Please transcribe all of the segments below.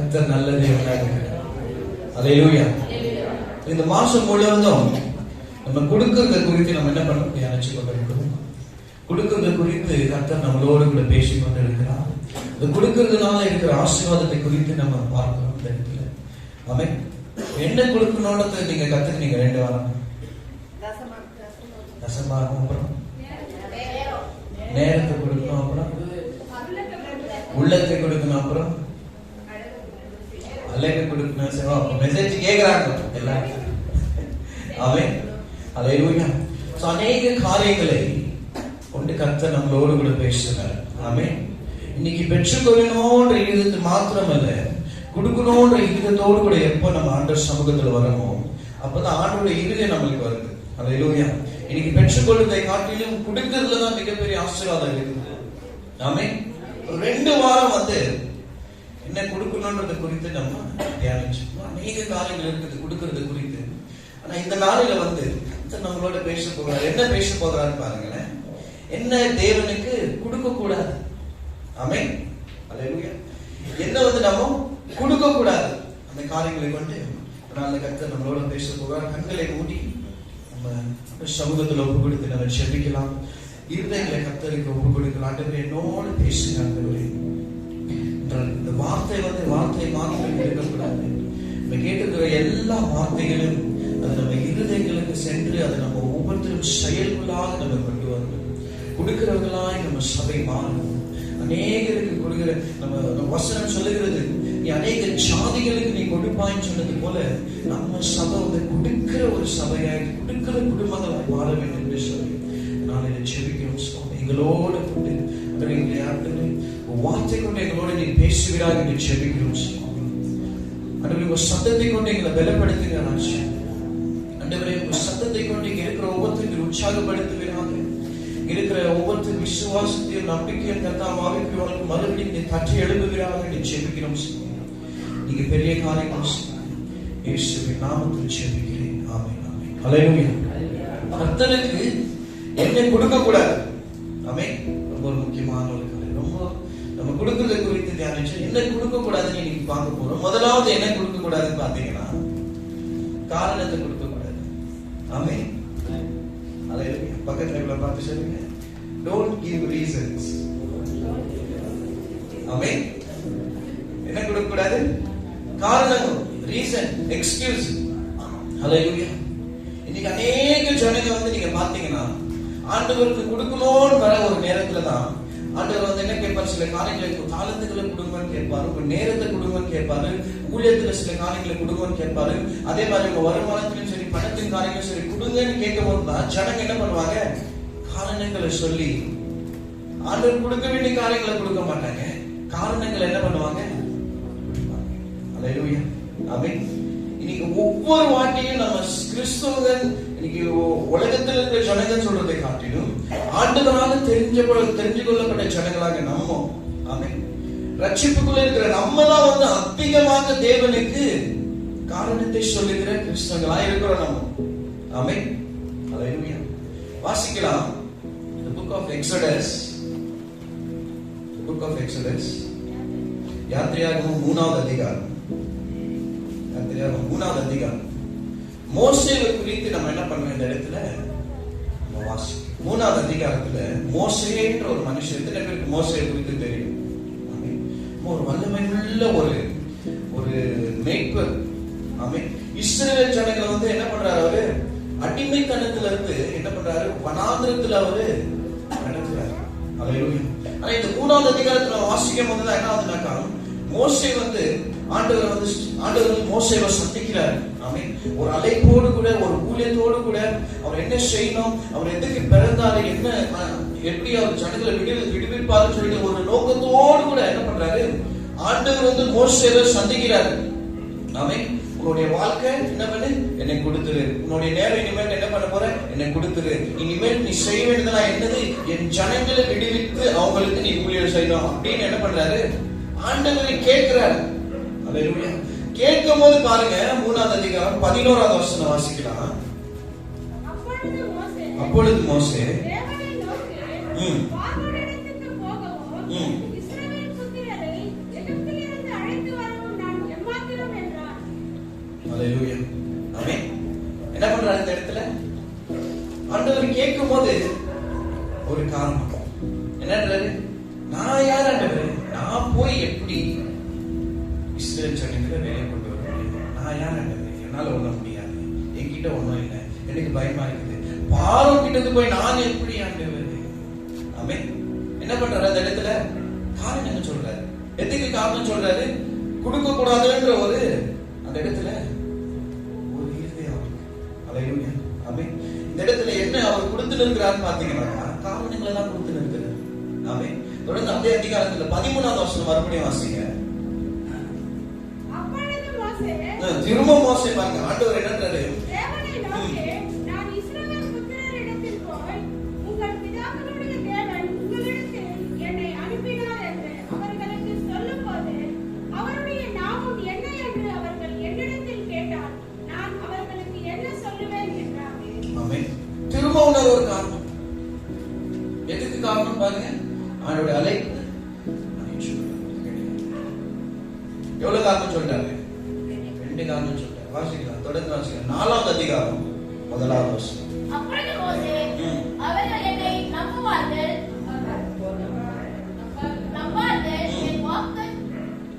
கர்த்தர் நல்ல தேவனாக இருக்கிறார். அல்லேலூயா. இந்த மாசம் முழுவதும் நம்ம கொடுக்கறத குறித்து நம்ம என்ன பண்ண தியானிச்சு கொண்டிருக்கிறோம். கொடுக்கறத குறித்து கர்த்தர் நம்மளோடு கூட பேசிக் கொண்டிருக்கிறார். இந்த கொடுக்கறதுனால இருக்கிற ஆசீர்வாதத்தை குறித்து நம்ம பார்க்கிறோம் இந்த இடத்துல. ஆமென். என்ன கொடுக்கணும்னு நீங்க கத்துக்கிட்டீங்க 2 வாரம். தசமாகும், அப்புறம் நேரத்தை கொடுக்கணும், அப்புறம் உள்ளத்தை கொடுக்கணும், அப்புறம் அழகு கொடுக்கணும். மெசேஜ் கேட்கிறாங்க எல்லாரும். ஆமென். அல்லேலூயா. அநேக காரியங்களை கொண்டு கர்த்தர் நம்மளோடு கூட பேசுகிறார். ஆமென். இன்னைக்கு பெற்றுக்கொள்ளணும்ன்ற இருதயத்து மாத்திரமல்ல, கொடுக்கணும்ன்ற இருதயத்தோடு கூட எப்ப நம்ம ஆண்டவர் சமூகத்துல வரமோ அப்பதான் ஆண்டோட இருதயம் நம்மளுக்கு வருது. அல்லேலூயா. இன்னைக்கு பெற்றுக்கொள்வதை காட்டிலும் கொடுக்கிறதுலதான் மிகப்பெரிய ஆசீர்வாதம் இருக்குது. ஆமென். 2 வாரம் என்ன கொடுக்கணும்ன்றது குறித்து நம்ம தியானிச்சோம். அநேக காரியங்கள் இருக்குது கொடுக்கறது குறித்து. ஆனா இந்த நாளில நம்மளோட பேச போகிறார். என்ன பேச போகிறான்னு பாருங்களேன். என்ன தேவனுக்கு கொடுக்க கூடாது. ஆமென். அல்லேலூயா. என்ன நம்ம கொடுக்க கூடாது அந்த காரியங்களை கொண்டு நாளை கர்த்தர் நம்மளோட பேச போகிறார். கண்களை மூடி நம்ம சமூகத்தில் ஒப்பு கொடுத்து நம்ம செபிக்கலாம். இருதயங்களை கர்த்தருக்கு ஒப்பு கொடுக்கலாம். ஆண்டவரே என்னோடு பேசுங்க. ஆண்டவரே இந்த வார்த்தை வார்த்தை மாத்திரம் இருக்கக்கூடாது. நம்ம கேட்டுக்கிற எல்லா வார்த்தைகளும் அது நம்ம இருதயங்களுக்கு சென்று அதை நம்ம ஒவ்வொருத்தரும் செயல்களாக நம்ம கொண்டு வரணும். கொடுக்கிறவர்களாய் நம்ம சபை மாறணும். அநேகருக்கு கொடுக்கிற நம்ம வசனம் சொல்லுகிறது, நீ அநேக ஜாதிகளுக்கு நீ கொடுப்பாயின்னு சொன்னது போல நம்ம சபை கொடுக்கிற ஒரு சபையாய் கொடுக்கிற குடும்பங்களாய் மாற வேண்டும் என்று சொல்லி நான் இதை செபிக்கிறோம். எங்களோட கொண்டு வார்த்தை கொண்டு எங்களோட நீ பேசுகிறாய் என்று செபிக்கிறோம். உங்க சத்தத்தை கொண்டு எங்களை பலப்படுத்துங்க. ஆண்டவரே உங்க சத்தத்தை கொண்டு இங்க இருக்கிற ஒவ்வொருத்தருக்கு உற்சாகப்படுத்துகிறாங்க. இருக்கிற ஒவ்வொருத்தர் விசுவாசத்தையும் நம்பிக்கையும் கர்த்தாவாவிற்கு மறுபடியும் நீ தட்டி எழுப்புகிறார்கள் என்று செபிக்கிறோம். நீங்க பெரிய காரியங்கள் இயேசுவின் நாமத்தில் செபிக்கிறேன். ஆமென். ஆமென். அல்லேலூயா. கர்த்தருக்கு என்ன கொடுக்க கூடாது. ஆமென். ரொம்ப ஒரு முக்கியமான ஒரு காரியம். ரொம்ப நம்ம கொடுக்கறத குறித்து தியானிச்சு என்ன கொடுக்க கூடாதுன்னு இன்னைக்கு பார்க்க போறோம். முதலாவது என்ன கொடுக்க கூடாதுன்னு பாத்தீங்கன்னா காரணத்தை கொடுக்க கூடாது. ஆமென். அல்லேலூயா. பக்கத்துல பார்த்து சொல்லுங்க, don't give reasons. ஆமென். என்ன கொடுக்க கூடாது? காரணம், ரீசன், எக்ஸ்கியூஸ். அல்லேலூயா. இன்னைக்கு அநேக ஜனங்க நீங்க பாத்தீங்கன்னா ஆண்டவருக்கு கொடுக்கணும்னு வர ஒரு நேரத்துல தான் ஆண்டவர் என்ன கேட்பாரு, சில காரியங்களை காலத்துக்களை கொடுங்கன்னு கேட்பாரு, உங்க நேரத்தை கொடுங்கன்னு கேட்பாரு, ஊழியத்துல சில காரியங்களை கொடுங்கன்னு கேட்பாரு. அதே மாதிரி உங்க வருமானத்திலும் சரி பணத்தின் காரியங்களும் சரி கொடுங்கன்னு கேட்கும் போதுதான் ஜனங்க என்ன பண்ணுவாங்க, காரணங்களை சொல்லி ஆண்டவர் கொடுக்க வேண்டிய காரியங்களை கொடுக்க மாட்டாங்க, காரணங்கள் என்ன பண்ணுவாங்க. அல்லேலூயா. ஆமென். இன்னைக்கு ஒவ்வொரு வாட்டியும் நம்ம கிறிஸ்தவர்கள் இன்னைக்கு உலகத்தில் இருக்கிற ஜனங்கள் சொல்றதை காட்டிலும் ஆண்டவராக தெரிஞ்சு கொள்ளப்பட்ட ஜனங்களாக நம்ம, ஆமென், ரட்சிப்புக்குள்ள இருக்கிற நம்ம தான் அதிகமாக தேவனுக்கு காரணத்தை சொல்லுகிற கிறிஸ்தவங்களா இருக்கிறோம் நம்ம. ஆமென். அல்லேலூயா. வாசிக்கலாம் the book of Exodus. book of Exodus யாத்திரையாகமம் 3வது அதிகாரம். யாத்திரையாகமம் 3வது அதிகாரம். மோசேவை குறித்து நம்ம என்ன பண்ண இந்த இடத்துல நம்ம வாசிக்கிறோம். 3வது அதிகாரத்துல மோசேன்ற ஒரு மனுஷன், எத்தனை பேருக்கு மோசேவை குறித்து தெரியும்? ஒரு வல்லமையுள்ள ஒரு மேய்ப்பர். ஆமென். இஸ்ரவேல் ஜனங்களை என்ன பண்றாரு, அவரு அடிமைத்தனத்துல இருந்து என்ன பண்றாரு, வனாந்திரத்துல அவரு நடத்துறாரு. அல்லேலூயா. ஆனா இந்த 3வது அதிகாரத்துல வாசிக்கும் போது என்ன ஆகுதுனாக்கா, மோசே ஆண்டவர் மோசேவை சந்திக்கிறார். ஆமென். ஒரு அழைப்போடு கூட ஒரு ஊழியத்தோடு கூட அவர் என்ன செய்யணும், அவர் எதுக்கு பிறந்தாரு, என்ன எப்படி அவர் ஜனங்களை விடுவிப்பாரு சொல்லிட்டு ஒரு நோக்கத்தோடு கூட என்ன பண்றாரு, ஆண்டவர் மோசேவை சந்திக்கிறார். ஆமென். உன்னுடைய வாழ்க்கை என்ன பண்ணு, என்னை கொடுத்துரு. உன்னுடைய நேரம் இனிமேல் என்ன பண்ண போற, என்னை கொடுத்துரு. இனிமேல் நீ செய்ய வேண்டியதெல்லாம் என்னது, என் ஜனங்களை விடுவித்து அவங்களுக்கு நீ ஊழியர் செய்யணும் அப்படின்னு என்ன பண்றாரு, ஆண்டவரை கேட்கிறாரு. அல்லேலூயா. கேட்கும் போது பாருங்க 3வது அதிகாரம் 11வது வசனம் வாசிக்கலாம். அப்பொழுது மோசே என்ன பண்றாரு இந்த இடத்துல? ஆண்டவர் கேட்கும் போது ஒரு காரணம் என்னன்றாரு, நான் யார் ஆண்டவர்? நான் போய் எப்படி இஸ்ரவேல் ஜனங்களை வேலை கொண்டு வர முடியும்? நான் யார் ஆண்டவர்? என்னால ஒண்ண முடியாது, என்கிட்ட ஒண்ணும் இல்லை, எனக்கு பயமா இருக்குது. பாரம் கிட்ட போய் நான் எப்படி ஆண்டவர்? ஆமென். என்ன பண்றாரு அந்த இடத்துல? காரணம் என்ன சொல்றாரு? எதுக்கு காரணம் சொல்றாரு? கொடுக்க கூடாதுன்ற ஒரு அந்த இடத்துல ஒரு இருதயம். அல்லேலூயா. ஆமென். இந்த இடத்துல என்ன அவர் கொடுத்து இருக்கிறார் பாத்தீங்கன்னா காரணங்களை தான் கொடுத்து இருக்கிறார். ஆமென். தொடர்ந்து அதே அதிகாரத்துல 13வது வசனம் மறுபடியும் வாசிங்க. திரும்ப மோசே பாருங்க, ஆண்டவர் என்னன்றாரு? நான் இஸ்ரவேல் புத்திரரிடத்தில் போய் உங்கள் பிதாக்களுடைய தேவன் உங்களிடத்தில் என்னை அனுப்பினார் என்று அவர்களுக்கு சொல்லும்போது அவருடைய நாமம் என்ன என்று அவர்கள் என்னிடத்தில் கேட்டால் நான் அவர்களுக்கு என்ன சொல்லுவேன் என்றார். ஆமென். திரும்ப ஒரு காரணம். எதுக்கு காரணம் பாருங்க? அவருடைய அழைப்பு. எவ்வளவு காரணம் சொல்றாரு? 2 காரணம் சொல்றாரு. வாசிக்கலாம், தொடர்ந்து வாசிக்கலாம். 4வது அதிகாரம் 1வது வசனம். அப்பொழுது மோசே அவர்கள் என்னை நம்புவார்கள், என்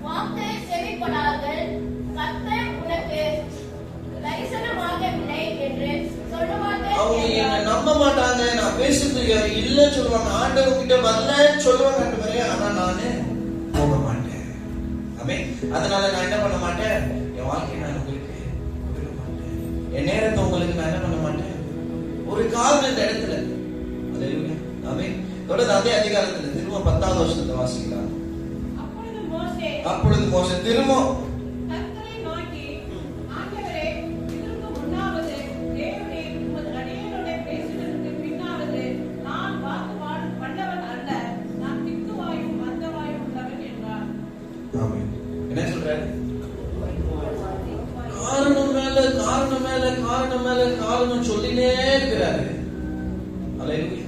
வாக்கை செவிப்படார்கள், கர்த்தர் உனக்கு தரிசனமாகவில்லை என்று சொல்லுவார்கள். அவங்க என்ன நம்ப மாட்டாங்க, நான் பேசுறது இல்ல சொல்லுவாங்க, ஆண்டவர் கிட்ட வரலன்னு சொல்லுவாங்க ஆண்டவரே, ஆனா நானு போக மாட்டேன். ஆமென். அதனால நான் என்ன பண்ண மாட்டேன்? என் வாழ்க்கையை நான் உங்களுக்கு கொடுக்க மாட்டேன், என் நேரத்தை உங்களுக்கு நான் என்ன பண்ண மாட்டேன். ஒரு காரணம் இந்த இடத்துல. அல்லேலூயா. ஆமென். தொடர்ந்து அதே அதிகாரத்துல திரும்ப 10வது வசனத்தை வாசிக்கலாம். அப்பொழுது மோசே திரும்ப கர்த்தரை நோக்கி, ஆண்டவரே, இதற்கு முன்னாவது தேவனே உமது அடியாரோடே பேசினதற்கு பின்னாவது நான் வாக்குவாதம் பண்ணவன் அல்ல, நான் திக்குவாயும் மந்தவாயும் உள்ளவன் என்றார். ஆமென். என்ன சொல்றாரு? காரணம் மேல காரணம் மேல காரணம் மேல காரணம் சொல்லினே இருக்கிறாரு. அல்லேலூயா.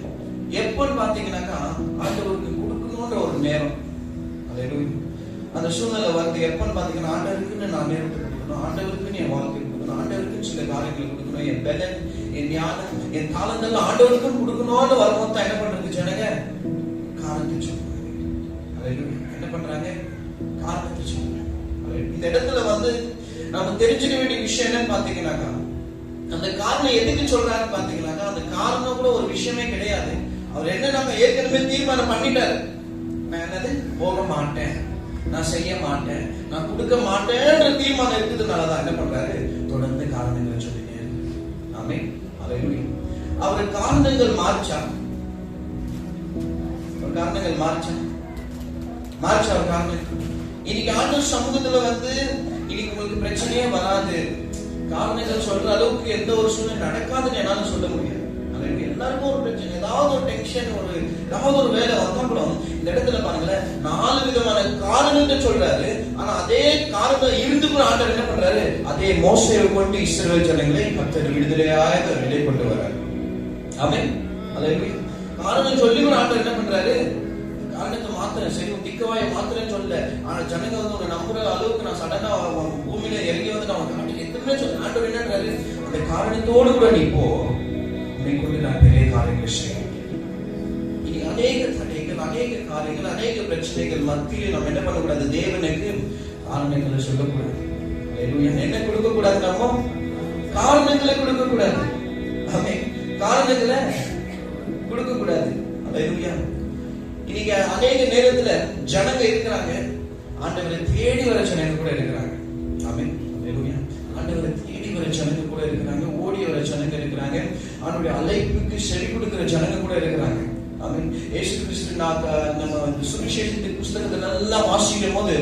எப்பன்னு பாத்தீங்கன்னாக்கா ஆண்டவருக்கு கொடுக்கணும்ன்ற ஒரு நேரம். அல்லேலூயா. அந்த சூழ்நிலை வந்து எப்பன்னு பாத்தீங்கன்னா ஆண்டவருக்குன்னு நான் நேரத்தை கொடுக்கணும், ஆண்டவருக்குன்னு என் வாழ்க்கை கொடுக்கணும், ஆண்டவருக்குன்னு சில காரியங்களை கொடுக்கணும், என் பலன், என் ஞானம், என் தாளங்கள் ஆண்டவருக்குன்னு கொடுக்கணும்னு வரும்போது என்ன பண்றது ஜனங்க? காரணத்தை சொல்றாங்க. அல்லேலூயா. என்ன பண்றாங்க? காரணத்தை சொல்றாங்க. இந்த இடத்துல வந்து நம்ம தெரிஞ்சுக்க வேண்டிய விஷயம் என்னன்னு பாத்தீங்கன்னாக்கா, அந்த காரணம் எதுக்கு சொல்றாருன்னு பாத்தீங்கன்னாக்கா, அந்த காரணம் கூட ஒரு விஷயமே கிடையாது. அவர் என்ன நம்ம ஏற்கனவே தீர்மானம் பண்ணிட்டாரு. நான் என்னது போக மாட்டேன், நான் செய்ய மாட்டேன், நான் கொடுக்க மாட்டேன்ற தீர்மானம் இருக்கிறதுனாலதான் என்ன பண்றாரு? தொடர்ந்து காரணங்களை சொல்லிட்டே இருக்கு. ஆமென். அல்லேலூயா. அவர் காரணங்கள் மாறிச்சா? ஒரு காரணங்கள் மாறிச்சா? அவர் காரணம் இன்னைக்கு ஆண்டவர் சமூகத்துல வந்து இன்னைக்கு உங்களுக்கு பிரச்சனையே வராது, காரணங்கள் சொல்ற அளவுக்கு எந்த ஒரு சூழ்நிலை நடக்காதுன்னு என்னால சொல்ல முடியாது. எல்லாருக்கும் ஒரு பிரச்சனை, ஏதாவது ஒரு டென்ஷன், ஏதாவது ஒரு வேலை வந்தா கூட இந்த இடத்துல பாருங்களேன் 4 விதமான காரணத்தை சொல்றாரு. ஆனா அதே காரணம் இருந்து கூட ஆண்டவர் என்ன பண்றாரு? அதே மோசேயை கொண்டு இஸ்ரவேல் ஜனங்களை கர்த்தர் விடுதலையாக வெளியே கொண்டு வர்றாரு. ஆமென். அல்லேலூயா. காரணம் சொல்லி கூட ஆண்டவர் என்ன பண்றாரு? காரணத்தை மாத்திரம் சரி திக்கவாய மாத்திரம் சொல்ல, ஆனா ஜனங்க வந்து ஒரு நம்புற அளவுக்கு நான் சடனா பூமியில இறங்கி வந்து நான் காட்டுக்கு எதுவுமே சொல்ல. ஆண்டவர் என்னன்றாரு? அந்த காரணத்தோடு கூட நீ போ, உன்னை கொண்டு நான் பெரிய காரியங்களை செய்வேன். இனி அநேக தடைகள், அநேக காரியங்கள், அநேக பிரச்சனைகள் மத்தியில் நம்ம என்ன பண்ணக்கூடாது? தேவனுக்கு காரணங்களை சொல்லக்கூடாது. என்ன கொடுக்க கூடாது? நம்ம காரணங்களை கொடுக்க கூடாது. ஆமென். காரணங்களை கொடுக்க கூடாது. அல்லேலூயா. இன்னைக்கு அநேக நேரத்துல ஜனங்க இருக்கிறாங்க, ஆண்டவரை தேடி வர ஜனங்க கூட இருக்கிறாங்க. ஆமென். அல்லேலூயா. ஆண்டவரை தேடி வர ஜனங்க கூட இருக்கிறாங்க, ஓடி வர ஜனங்க இருக்கிறாங்க, அவருடைய அழைப்புக்கு செவி கொடுக்கிற ஜனங்க கூட இருக்கிறாங்க. ஆமென். இயேசு கிறிஸ்து நம்ம சுவிசேஷத்தின் புத்தகத்தை நல்லா வாசிக்கும் போது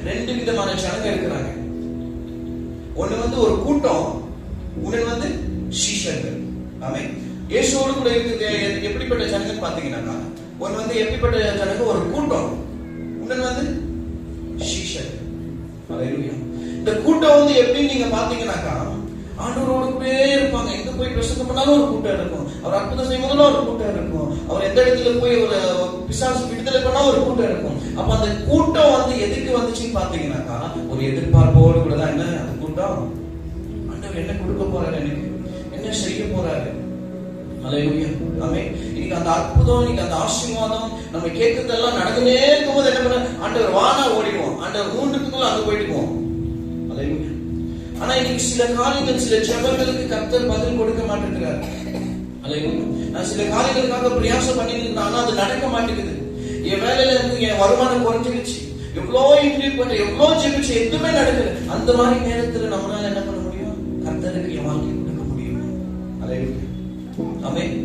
2 விதமான ஜனங்க இருக்கிறாங்க. ஒண்ணு வந்து ஒரு கூட்டம், ஒண்ணு வந்து சீஷர்கள். ஆமென். இயேசுவோடு கூட இருக்கிறது எப்படிப்பட்ட ஜனங்கன்னு பாத்தீங்கன்னா, ஒன்னு வந்து எப்படிப்பட்ட ஜனங்க? ஒரு கூட்டம். இன்னொன்னு வந்து சீஷர்கள். அல்லேலூயா. இந்த கூட்டம் வந்து எப்படின்னு நீங்க பாத்தீங்கன்னாக்கா, ஆண்டவரோட கூட இருப்பாங்க. எங்க போய் பிரசங்கம் பண்ணாலும் ஒரு கூட்டம் இருக்கும், அவர் அற்புதம் செய்யும் போதெல்லாம் ஒரு கூட்டம் இருக்கும், அவர் எந்த இடத்துல போய் ஒரு பிசாசு விடுதலை பண்ணா ஒரு கூட்டம் இருக்கும். அப்ப அந்த கூட்டம் வந்து எதுக்கு வந்துச்சுன்னு பாத்தீங்கன்னாக்கா, ஒரு எதிர்பார்ப்போடு கூட தான் என்ன அந்த கூட்டம்? ஆண்டவர் என்ன கொடுக்க போறாரு எனக்கு, அல்லேலூயா. ஆமென். இன்னைக்கு அந்த அற்புதம், இன்னைக்கு அந்த ஆசீர்வாதம் நம்ம கேட்கறதெல்லாம் நடந்துனே இருக்கும்போது என்ன பண்ண, ஆண்டவர் வானா ஓடிடுவோம், ஆண்டவர் மூன்றுக்குள்ள அங்க போயிடுவோம். அல்லேலூயா. ஆனா இன்னைக்கு சில காரியங்கள், சில ஜெபங்களுக்கு கர்த்தர் பதில் கொடுக்க மாட்டேங்கிறார். அல்லேலூயா. நான் சில காரியங்களுக்காக பிரயாசம் பண்ணிட்டு ஆனா அது நடக்க மாட்டேங்குது. என் வேலையில இருந்து என் வருமானம் குறைஞ்சிருச்சு, எவ்வளோ இன்க்ரீஸ் பண்ண, எவ்வளோ ஜெபிச்சு, எதுவுமே நடக்கல. அந்த மாதிரி நேரத்துல நம்மளால என்ன பண்ண முடியும்? கர்த்தருக்கு என் வாழ்க்கை கொடுக்க முடியும். அல்லேலூயா. ஆமென்.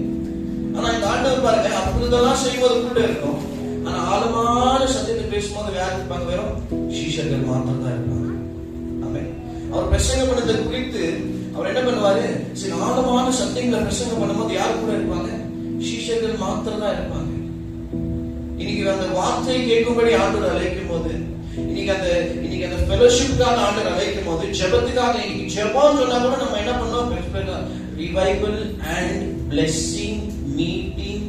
ஆனா இந்த ஆண்டவர் பாருங்க, அற்புதம்லாம் செய்யும்போது கூட இருக்கும். ஆனா ஆழமான சத்தியத்தை பேசும்போது யார் இருப்பாங்க? வெறும் சீஷர்கள் மாத்திரம் தான் இருப்பாங்க. ஆமென். அவர் பிரசங்கம் பண்ணதை குறித்து அவர் என்ன பண்ணுவாரு? சில ஆழமான சத்தியங்களை பிரசங்கம் பண்ணும்போது யார் கூட இருப்பாங்க? சீஷர்கள் மாத்திரம் தான் இருப்பாங்க. இன்னைக்கு அந்த வார்த்தையை கேட்கும்படி ஆண்டவர் அழைக்கும் போது, இன்னைக்கு அந்த ஃபெலோஷிப்காக ஆண்டவர் அழைக்கும் போது, ஜெபத்துக்காக, இன்னைக்கு ஜெபம் சொன்னா கூட நம்ம என்ன பண்ணோம்? Revival and blessing meeting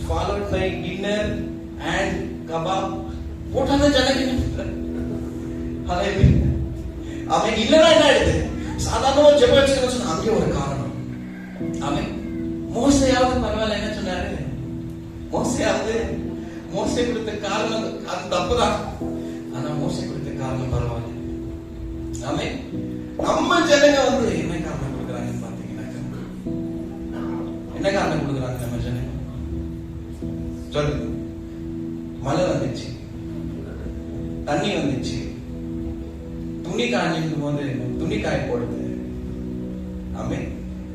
followed by dinner and kebab போட்டாங்க ஜனங்க. அவன் இல்லைன்னா என்ன ஆயிடுது? சாதாரண ஜெபம் வச்சுக்கணும் சொன்னா அங்கே ஒரு காரணம். அவன் மோசையாவது பரவாயில்ல, என்ன சொன்னாரு? மோசே கொடுத்த காரணம் அது தப்புதான். ஆனா மோசே கொடுத்த காரணம் பரவாயில்ல. ஆமென். நம்ம ஜனங்க என்ன காரணம் கொடுக்குறாங்கன்னு பாத்தீங்கன்னா, என்ன காரணம் கொடுக்குறாங்க நம்ம ஜனங்க? சொல்லுங்க. மழை வந்துச்சு, தண்ணி வந்துச்சு, துணி காஞ்சிருக்கும் போது துணி காய போடுது. ஆமென்.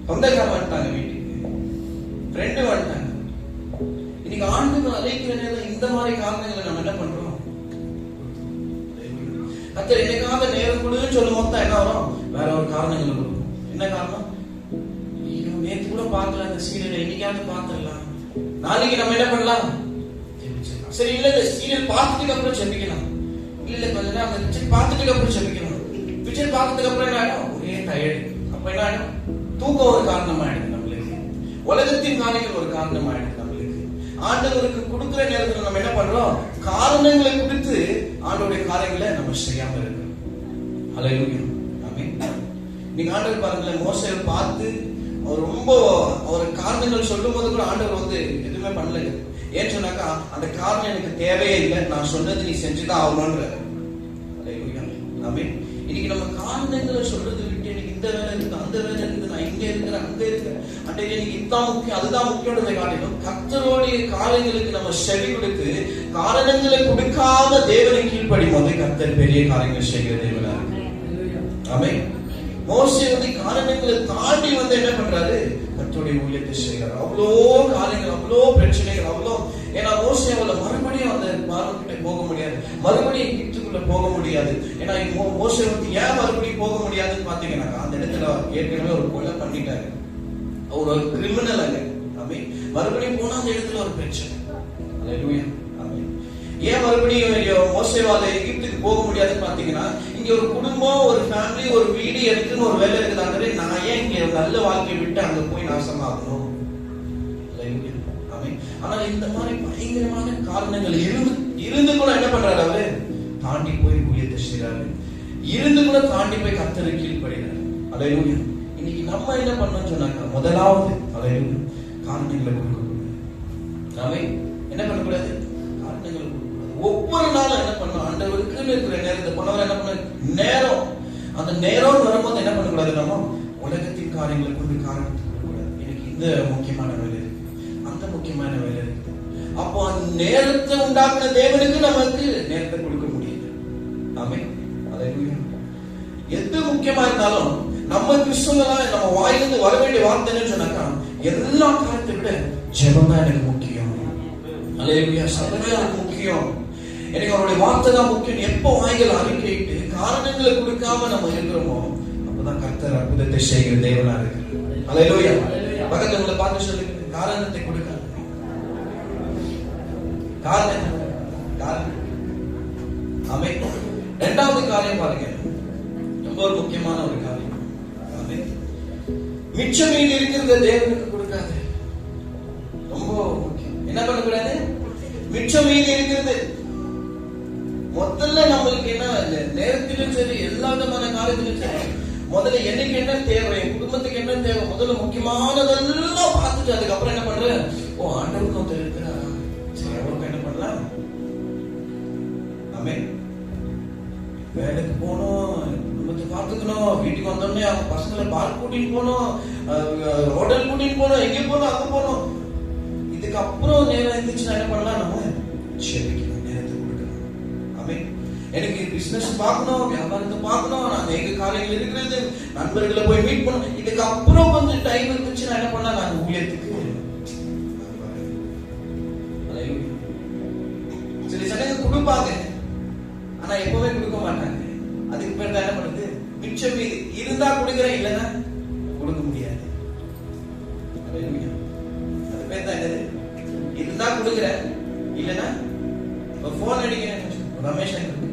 சொந்தக்காரன் வந்துட்டாங்க வீட்டுக்கு, ஃப்ரெண்டு வந்துட்டாங்க. இன்னைக்கு ஆண்டவர் அழைக்கிற நேரம் இந்த மாதிரி காரணங்களை நம்ம என்ன பண்றோம்? கர்த்தர் என்னைக்காக நேரம் கொடுன்னு சொல்லும் போது என்ன வரும்? வேற ஒரு காரணங்கள் கொடுக்கும். என்ன காரணம்? நேற்று கூட பார்க்கல அந்த சீரியலை, இன்னைக்காவது பார்த்துடலாம், நாளைக்கு நம்ம என்ன பண்ணலாம்? சரி, இல்ல இந்த சீரியல் பார்த்துட்டு அப்புறம் செபிக்கலாம், இல்ல கொஞ்ச நேரம் அந்த பிக்சர் பார்த்துட்டு அப்புறம் செபிக்கலாம். பிக்சர் பார்த்ததுக்கு அப்புறம் என்ன ஆயிடும்? ஒரே டயர்டு. அப்ப என்ன ஆயிடும்? தூக்கம் ஒரு காரணமாயிடுது நம்மளுக்கு, உலகத்தின் காரியங்கள் ஒரு காரணமாயிடுது நம்மளுக்கு. ஆண்டவருக்கு கொடுக்கிற நேரத்தில் நம்ம என்ன பண்றோம்? காரணங்களை கொடுத்து ஆண்டவருடைய காரியங்களை நம்ம செய்யாம இருக்கோம். அல்லேலூயா. ஆமென். நீங்க ஆண்டவர் பாருங்களேன், மோசேயை பார்த்து அவர் ரொம்ப அவர் காரணங்கள் சொல்லும் போது கூட ஆண்டவர் எதுவுமே பண்ணல. ஏன்னு சொன்னாக்கா, அந்த காரணம் எனக்கு தேவையே இல்லை, நான் சொன்னது நீ செஞ்சுதான் ஆகணும்ன்ற. அல்லேலூயா. ஆமென். இன்னைக்கு நம்ம காரணங்களை சொல்றது விட்டு எனக்கு இந்த வேலை இருக்கு, அந்த வேலை இருக்குது, நான் இங்க இருக்கிறேன், அங்க இருக்கிறேன், அன்றைக்கு எனக்கு இதுதான் முக்கியம், அதுதான் முக்கியன்றதை காட்டிலும் கர்த்தருடைய காரியங்களுக்கு நம்ம செவி கொடுத்து காரணங்களை கொடுக்காம தேவனை கீழ்ப்படியும் போது கர்த்தர் பெரிய காரியங்கள் செய்கிற தேவனா இருக்கு. ஆமென். மோசே காரணங்களை தாண்டி என்ன பண்றாரு? கர்த்தருடைய ஊழியத்தை செய்கிறார். அவ்வளோ காரியங்கள், அவ்வளோ பிரச்சனைகள், அவ்வளோ. ஏன்னா மோசே மறுபடியும் அந்த பார்வக்கிட்ட போக முடியாது, மறுபடியும் எகிப்துக்குள்ள போக முடியாது. ஏன்னா மோசே ஏன் மறுபடியும் போக முடியாதுன்னு பாத்தீங்கன்னா, அந்த இடத்துல ஏற்கனவே ஒரு கொலை பண்ணிட்டாரு, அவர் ஒரு கிரிமினல் அங்க. ஆமென். மறுபடியும் போனா அந்த இடத்துல ஒரு பிரச்சனை. அல்லேலூயா. ஆமென். ஏன் மறுபடியும் மோசேவால எகிப்துக்கு போக முடியாதுன்னு பாத்தீங்கன்னா, இங்க ஒரு குடும்பம், ஒரு ஃபேமிலி, ஒரு வீடு இருக்குன்னு ஒரு வேலை இருக்குதாங்க. நான் ஏன் இங்க நல்ல வாழ்க்கையை விட்டு அங்க போய் நாசமாகணும்? ஆனா இந்த மாதிரி பயங்கரமான காரணங்கள் இருந்து கூட என்ன பண்றாரு? அவரு தாண்டி போய் ஊழியத்தை செய்யறாரு, இருந்து கூட தாண்டி போய் கர்த்தரை கீழ்ப்படிறாரு. அல்லேலூயா. இன்னைக்கு நம்ம என்ன பண்ணணும்னு சொன்னாக்கா, முதலாவது அல்லேலூயா, காரணங்களை கொடுக்கக்கூடாது. நாமே என்ன பண்ணக்கூடாது? காரணங்கள் கொடுக்கக்கூடாது. ஒவ்வொரு நாளும் என்ன பண்ணணும்? ஆண்டவருக்கு இருக்கிற நேரத்தை பண்ணவர் என்ன பண்ண நேரம், அந்த நேரம் வரும்போது என்ன பண்ணக்கூடாது? நம்ம உலகத்தின் காரியங்களை கொண்டு காரணத்தை கொடுக்கக்கூடாது. எனக்கு இந்த முக்கியமான வேலை இருக்கு, அந்த முக்கியமான வேலை இருக்கு. அப்போ அந்த நேரத்தை உண்டாக்குன தேவனுக்கு நமக்கு நேரத்தை கொடுக்க முடியுது. ஆமென். அல்லேலூயா. எது முக்கியமா இருந்தாலும் நம்ம கிறிஸ்துவங்களா நம்ம வாயிலிருந்து வர வேண்டிய வார்த்தைன்னு சொன்னாக்கா, எல்லா காரியத்தை விட ஜெபம் தான் எனக்கு முக்கியம். அல்லேலூயா. சபை எனக்கு முக்கியம், எனக்கு அவருடைய வார்த்தை தான் முக்கியம். எப்போ வாய்கள் அறிக்கையிட்டு காரணங்களை கொடுக்காம நம்ம இருக்கிறோமோ, அப்பதான் கர்த்தர் அற்புதத்தை செய்கிற தேவனா இருக்கு. அல்லேலூயா. பக்கத்துல உங்களை பார்த்து சொல்லுங்க, காரணத்தை கொடுக்காது. காரணம். ஆமென். இரண்டாவது காரியம் பாருங்க, ரொம்ப ஒரு முக்கியமான ஒரு காரியம். ஆமென். மிச்சம் மீதி இருக்கிறத தேவனுக்கு கொடுக்காது. ரொம்ப முக்கியம். என்ன பண்ணக்கூடாது? மிச்சம் மீதி இருக்கிறது முதல்ல நம்மளுக்கு என்ன, நேரத்திலும் சரி, எல்லா விதமான காரியத்திலும் சரி, முதல்ல எனக்கு என்ன தேவை, என் குடும்பத்துக்கு என்ன தேவை, முதல்ல முக்கியமானதெல்லாம் பார்த்து பார்த்துட்டு அதுக்கப்புறம் என்ன பண்ற, ஓ ஆண்டவருக்கு ஒருத்தர் இருக்கிறா, சரி அவருக்கு என்ன பண்ணலாம். ஆமென். வேலைக்கு போகணும், குடும்பத்தை பார்த்துக்கணும், வீட்டுக்கு வந்தோடனே அவங்க பசங்களை பார்க் கூட்டிட்டு போகணும், ஹோட்டல் கூட்டிட்டு போகணும், எங்க போகணும் அங்க போகணும். இதுக்கப்புறம் நேரம் இருந்துச்சுன்னா என்ன பண்ணலாம், நம்ம செபிக்கணும், நேரத்தை கொடுக்கணும். ஆமென். எனக்கு பிசினஸ் பார்க்கணும், வியாபாரத்தை பார்க்கணும், நான் எங்க காலையில் இருக்கிறது, நண்பர்களை போய் மீட் பண்ணணும். இதுக்கப்புறம் கொஞ்சம் டைம் இருந்துச்சுன்னா என்ன பண்ணலாம், நான் ஊழியத்துக்கு. சில சமயம் கொடுப்பாங்க, ஆனா எப்பவுமே கொடுக்க மாட்டாங்க. அதுக்கு பேர் தான் என்ன பண்ணுது, மிச்சம் மீது இருந்தா கொடுக்குறேன், இல்லைன்னா கொடுக்க முடியாது. அது பேர் தான் என்னது, இருந்தா கொடுக்குறேன், இல்லைன்னா போன் அடிக்கிறேன். ரமேஷ் அங்கிள்,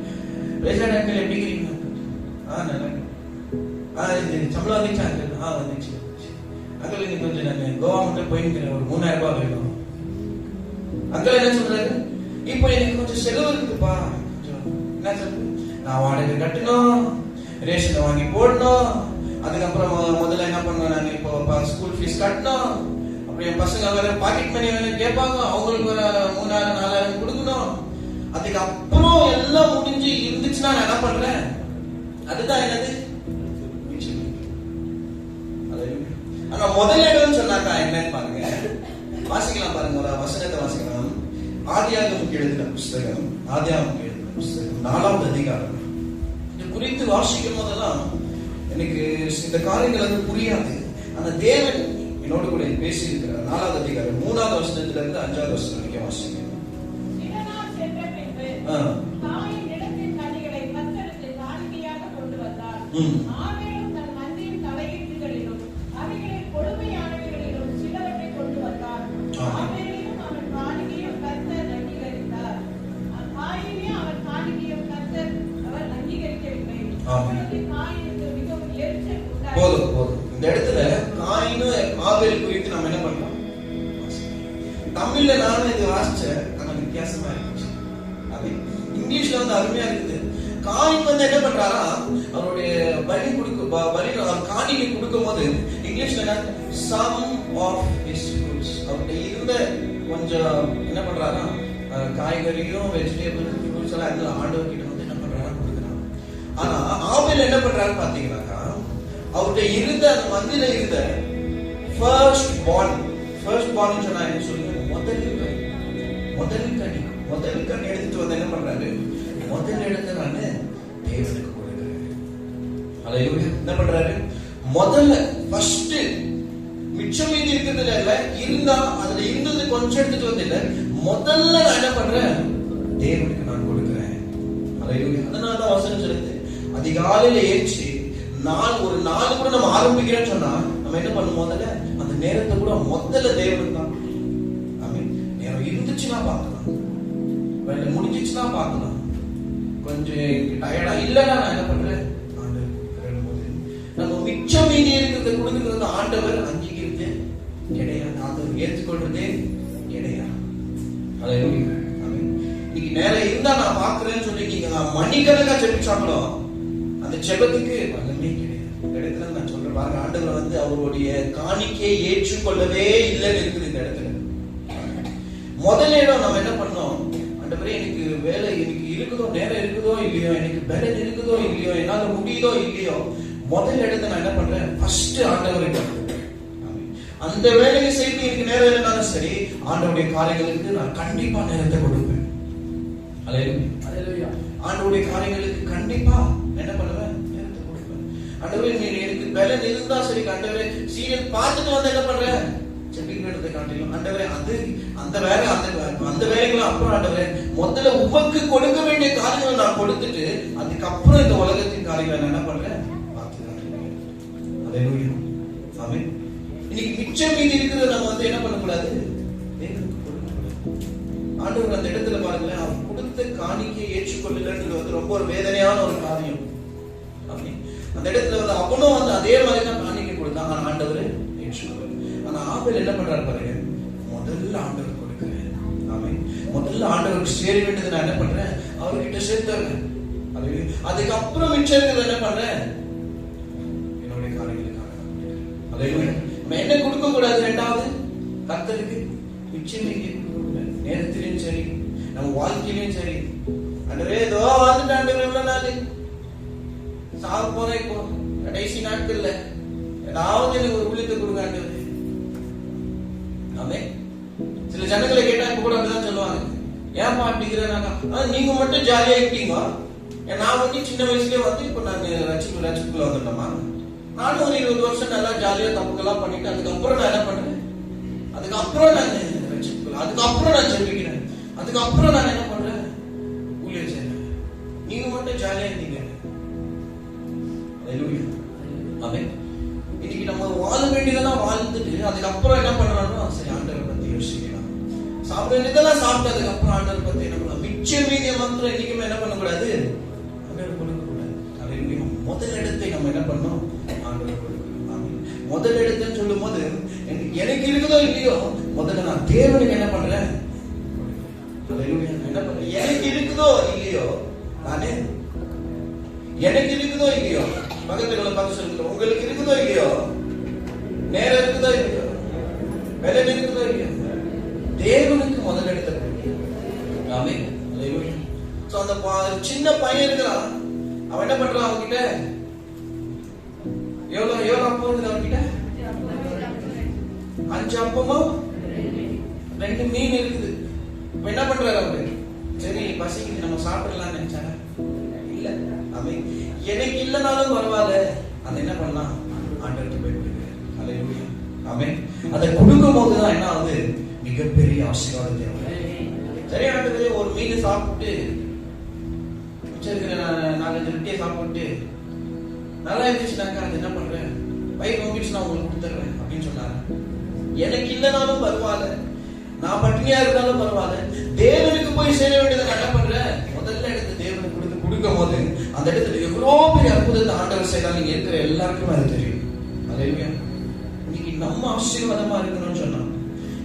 ரேஷன் அங்கிள் எப்படி இருக்கிறீங்க? நல்லா. சம்பளம் வந்துச்சு அங்கிள்? வந்துச்சு அங்கிள். இன்னைக்கு கொஞ்சம் நான் கோவா மட்டும் போயிருக்கிறேன், ஒரு 3000 ரூபாய் வேணும். அங்கிள் என்ன சொல்றாரு, இப்போ எனக்கு கொஞ்சம் செலவு இருக்குதுப்பா. என்ன சொல்றது, நான் வாடகை கட்டணும், ரேஷனை வாங்கி போடணும், அதுக்கப்புறம் முதல்ல என்ன பண்ணுவேன், நான் இப்போ ஸ்கூல் ஃபீஸ் கட்டணும், அப்புறம் என் பசங்க வேற பாக்கெட் மணி வேணும் கேட்பாங்க, அவங்களுக்கு ஒரு 3000 4000 கொடுக்கணும். அதுக்கப்புறம் எல்லாம் முடிஞ்சு இருந்துச்சுன்னா நான் என்ன பண்றேன், அதுதான் என்னது. ஆனா முதலிடம் சொன்னாக்கா என்னன்னு பாருங்க, வாசிக்கலாம் பாருங்க, ஒரு வசனத்தை வாசிக்கலாம். ஆதியாகமம் எழுதின புஸ்தகம், ஆதியாகமம் எழுதின புஸ்தகம் 4வது அதிகாரம். இது குறித்து வாசிக்கும் போதெல்லாம் எனக்கு இந்த காரியங்கள் அது புரியாது. ஆனா தேவன் என்னோடு கூட பேசி இருக்கிறார். 4வது அதிகாரம் 3வது வசனத்துல இருந்து 5வது வசனம் வரைக்கும் வாசிங்க. போதும் போதும். இந்த இடத்துல காயினும் ஆபேல் குறித்து நம்ம என்ன பண்றோம், தமிழ்ல நானும் இது வாசிச்சேன், ஆனா வித்தியாசமா இருந்துச்சு. அது இங்கிலீஷ்ல வந்து அருமையா இருக்குது. காயின் வந்து என்ன பண்றாரா, அவருடைய பலி காணிக்கை கொடுக்கும் போது இங்கிலீஷ்ல சம் ஆஃப் ஹிஸ் ஃப்ரூட்ஸ், அவருடைய இருந்த கொஞ்சம் என்ன பண்றாரா, காய்கறியும் வெஜிடபிள் ஃப்ரூட்ஸ் எல்லாம் எல்லாம் ஆண்டவர் கிட்ட வந்து என்ன பண்றாரா கொடுக்குறாங்க. ஆனா ஆபேல் என்ன பண்றாரு பாத்தீங்கன்னாக்கா, அவருடைய இருந்த அந்த மந்தில இருந்த ஃபர்ஸ்ட் பார்ன் சொன்னா என்ன சொல்லுங்க, முதல் கனி எடுத்துட்டு வந்து என்ன பண்றாரு, முதல் எடுத்து நான் தேவனுக்கு கொடுக்கிறேன். அல்லேலூயா. என்ன பண்றாரு, முதல்ல ஃபர்ஸ்ட் மிச்சம் மீதி இருக்கிறதுல இல்ல, இருந்தா அதுல இருந்தது கொஞ்சம் எடுத்துட்டு வந்து இல்ல, முதல்ல நான் என்ன பண்றேன், தேவனுக்கு நான் கொடுக்கிறேன். அல்லேலூயா. அதனாலதான் வசனம் சொல்லுது, அதிகாலையில ஏற்றி ஒரு நாள் கூட நம்ம ஆரம்பிக்கிறேன்னு சொன்னா நம்ம என்ன பண்ணும், முதல்ல அந்த நேரத்தை கூட முதல்ல தேவனுக்கு தான். நேரம் இருந்துச்சுன்னா பார்க்கலாம், வேலை முடிஞ்சிச்சுன்னா பார்க்கலாம், கொஞ்சம் டயர்டா இல்லைன்னா நான் என்ன பண்றேன், ஆண்டவர் நம்ம மிச்சம் மீதி இருக்கிறத கொடுக்கிறது ஆண்டவர் அங்கீகரித்து கிடையாது, ஆண்டவர் ஏற்றுக்கொள்றதே கிடையாது. இன்னைக்கு நேரம் இருந்தா நான் பாக்குறேன்னு சொல்லி நீங்க மணிக்கணக்கா ஜெபிச்சாங்களோ அந்த ஜெபத்துக்கு பலமே கிடையாது. இடத்துல நான் சொல்றேன் பாருங்க, ஆண்டவர் வந்து அவருடைய காணிக்கையை ஏற்றுக்கொள்ளவே இல்லைன்னு இருக்குது இந்த இடத்துல. முதல்ல நம்ம என்ன பண்ணோம், ஆண்டவரே எனக்கு வேலை எனக்கு இருக்குதோ, நேரம் இருக்குதோ இல்லையோ, எனக்கு பலன் இருக்குதோ இல்லையோ, என்னால முடியுதோ இல்லையோ, முதல் இடத்த நான் என்ன பண்றேன், ஃபர்ஸ்ட் ஆண்டவரை அந்த வேலையை செய்து எனக்கு நேரம் இல்லைனாலும் சரி, ஆண்டவருடைய காரியங்களுக்கு நான் கண்டிப்பா நேரத்தை கொடுப்பேன். அல்லேலூயா. ஆண்டவருடைய காரியங்களுக்கு கண்டிப்பா என்ன பண்ணுவேன், நேரத்தை கொடுப்பேன். ஆண்டவரே எனக்கு பலன் இருந்தா சரி, ஆண்டவரே சீரியல் பார்த்துட்டு வந்து என்ன பண்றேன், செபிக்கிறதை காட்டிலும் ஆண்டவரே அந்த வேலைகளும் அப்புறம் ஆண்டவரே முதல்ல உமக்கு கொடுக்க வேண்டிய காரியங்களை நான் கொடுத்துட்டு அதுக்கப்புறம் இந்த உலகத்தின் காரியங்களை நான் என்ன பண்றேன் பார்த்துக்கிறேன். அல்லேலூயா. ஆமென். இன்னைக்கு மிச்சம் மீதி இருக்கிறத நம்ம வந்து என்ன பண்ணக்கூடாது, தேவனுக்கு கொடுக்கக்கூடாது. ஆண்டவர் அந்த இடத்துல பாருங்களேன், அவர் கொடுத்த காணிக்கையை ஏற்றுக்கொள்ளலன்றது வந்து ரொம்ப ஒரு வேதனையான ஒரு காரியம். அந்த இடத்துல வந்து அவனும் வந்து அதே மாதிரி தான் காணிக்கை கொடுத்தான், ஆனா ஆண்டவர் ஏற்றுக்கொள்ள. ஆனா ஆபேல் என்ன பண்றாரு பாருங்க, முதல்ல ஆண்டவர் கொடுக்கிறேன். ஆமென். முதல்ல ஆண்டவருக்கு சேர வேண்டியது நான் என்ன பண்றேன், அவர்கிட்ட சேர்த்துறேன். அதுக்கப்புறம் மிச்சம் இருக்கிறத என்ன பண்றேன், என்னுடைய காரியங்களுக்காக. அல்லேலூயா. நம்ம என்ன கொடுக்க கூடாது, ரெண்டாவது கர்த்தருக்கு நிச்சயமே நேரத்திலும் சரி, நம்ம வாழ்க்கையிலும் சரி. ஆண்டவரே ஏதோ வந்துட்டாண்டு இவ்வளவு நாள் சாக போன இப்போ கடைசி நாட்கள்ல ஏதாவது எனக்கு ஒரு உள்ளத்தை கொடுங்க ஆண்டவரே. ஆமே. சில ஜனங்களை கேட்டா இப்ப கூட அப்படிதான் சொல்லுவாங்க, ஏன் அப்படிங்கிறனாக்கா நீங்க மட்டும் ஜாலியா இருக்கீங்க, நான் வந்து சின்ன வயசுலயே வந்து இப்ப நான் ரட்சிப்புக்குள்ள வந்துட்டோமா, நானும் ஒரு 20 வருஷம் நல்லா ஜாலியா தப்புக்கெல்லாம் பண்ணிட்டு அதுக்கப்புறம் நான் என்ன பண்றேன், அதுக்கப்புறம் நான் ரட்சிப்புக்குள்ள, அதுக்கப்புறம் நான் ஜெபிக்கிறேன், அதுக்கப்புறம் நான் என்ன பண்றேன், ஊழியம் செய்றேன். நீங்க மட்டும் ஜாலியா இருந்தீங்க. ஆமே. இன்னைக்கு நம்ம வாழ வேண்டியதெல்லாம் வாழ்ந்துட்டு அதுக்கப்புறம் என்ன பண்றோம்னா, சரி ஆண்டவரை பத்தி யோசிக்கலாம், சாப்பிட வேண்டியதெல்லாம் சாப்பிட்டு அதுக்கப்புறம் ஆண்டவரை பத்தி என்ன பண்ணலாம். மிச்ச மீதிய மாத்திரம் இன்னைக்குமே என்ன பண்ணக்கூடாது, ஆண்டவர் கொடுக்க கூடாது. அது முதல் இடத்தை நம்ம என்ன பண்ணோம், ஆண்டவர் கொடுக்கணும். முதல் இடத்தைன்னு சொல்லும் போது எனக்கு இருக்குதோ இல்லையோ முதல்ல நான் தேவனுக்கு என்ன பண்றேன், என்ன பண்றேன், எனக்கு இருக்குதோ இல்லையோ நானே, எனக்கு இருக்குதோ இல்லையோ பக்கத்துல பார்த்து சொல்லுங்க, உங்களுக்கு இருக்குதோ இல்லையோ, நேரம் இருக்குதோ இல்லையோ, பலன் இருக்குதோ இல்லையோ, தேவனுக்கு முதல் இடத்தை கொடுக்கணும். ஆமென். அல்லேலூயா. சோ அந்த சின்ன பையன் இருக்கிறான், அவன் என்ன பண்றான், அவன்கிட்ட எவ்வளவு அப்பம் இருக்குது, அவன்கிட்ட 5 அப்பமும் 2 மீன் இருக்குது. இப்ப என்ன பண்றாரு அவரு, சரி பசிக்குது நம்ம சாப்பிடலாம்னு நினைச்சாரா, இல்ல. ஆமென். எனக்கு இல்லனாலும் பரவாயில்ல, அதை என்ன பண்ணலாம், ஆண்டவருக்கு போய் கொடுக்கிறேன். அல்லேலூயா. ஆமென். அதை கொடுக்கும் போதுதான் என்ன ஆகுது, மிகப்பெரிய ஆசீர்வாதம் தேவை. சரி ஆண்டவரே, ஒரு மீன் சாப்பிட்டு மிச்சம் இருக்கிற 4-5 ரொட்டியை சாப்பிட்டு நல்லா இருந்துச்சுனாக்கா அது என்ன பண்றேன், வயிறு நோக்கிடுச்சு நான் உங்களுக்கு கொடுத்துறேன் அப்படின்னு சொன்னாங்க. எனக்கு இல்லனாலும் பரவாயில்ல, நான் பட்டினியா இருந்தாலும் பரவாயில்ல, தேவனுக்கு போய் சேர வேண்டியதை நான் என்ன பண்றேன், முதல்ல எடுத்து தேவனுக்கு கொடுக்கும் போது அந்த இடத்துல எவ்வளவு பெரிய அற்புதத்தை ஆண்டவர் செய்தால் நீங்க இருக்கிற எல்லாருக்குமே அது தெரியும். அல்லேலூயா. இன்னைக்கு நம்ம ஆசீர்வாதமா இருக்கணும்னு சொன்னாங்க,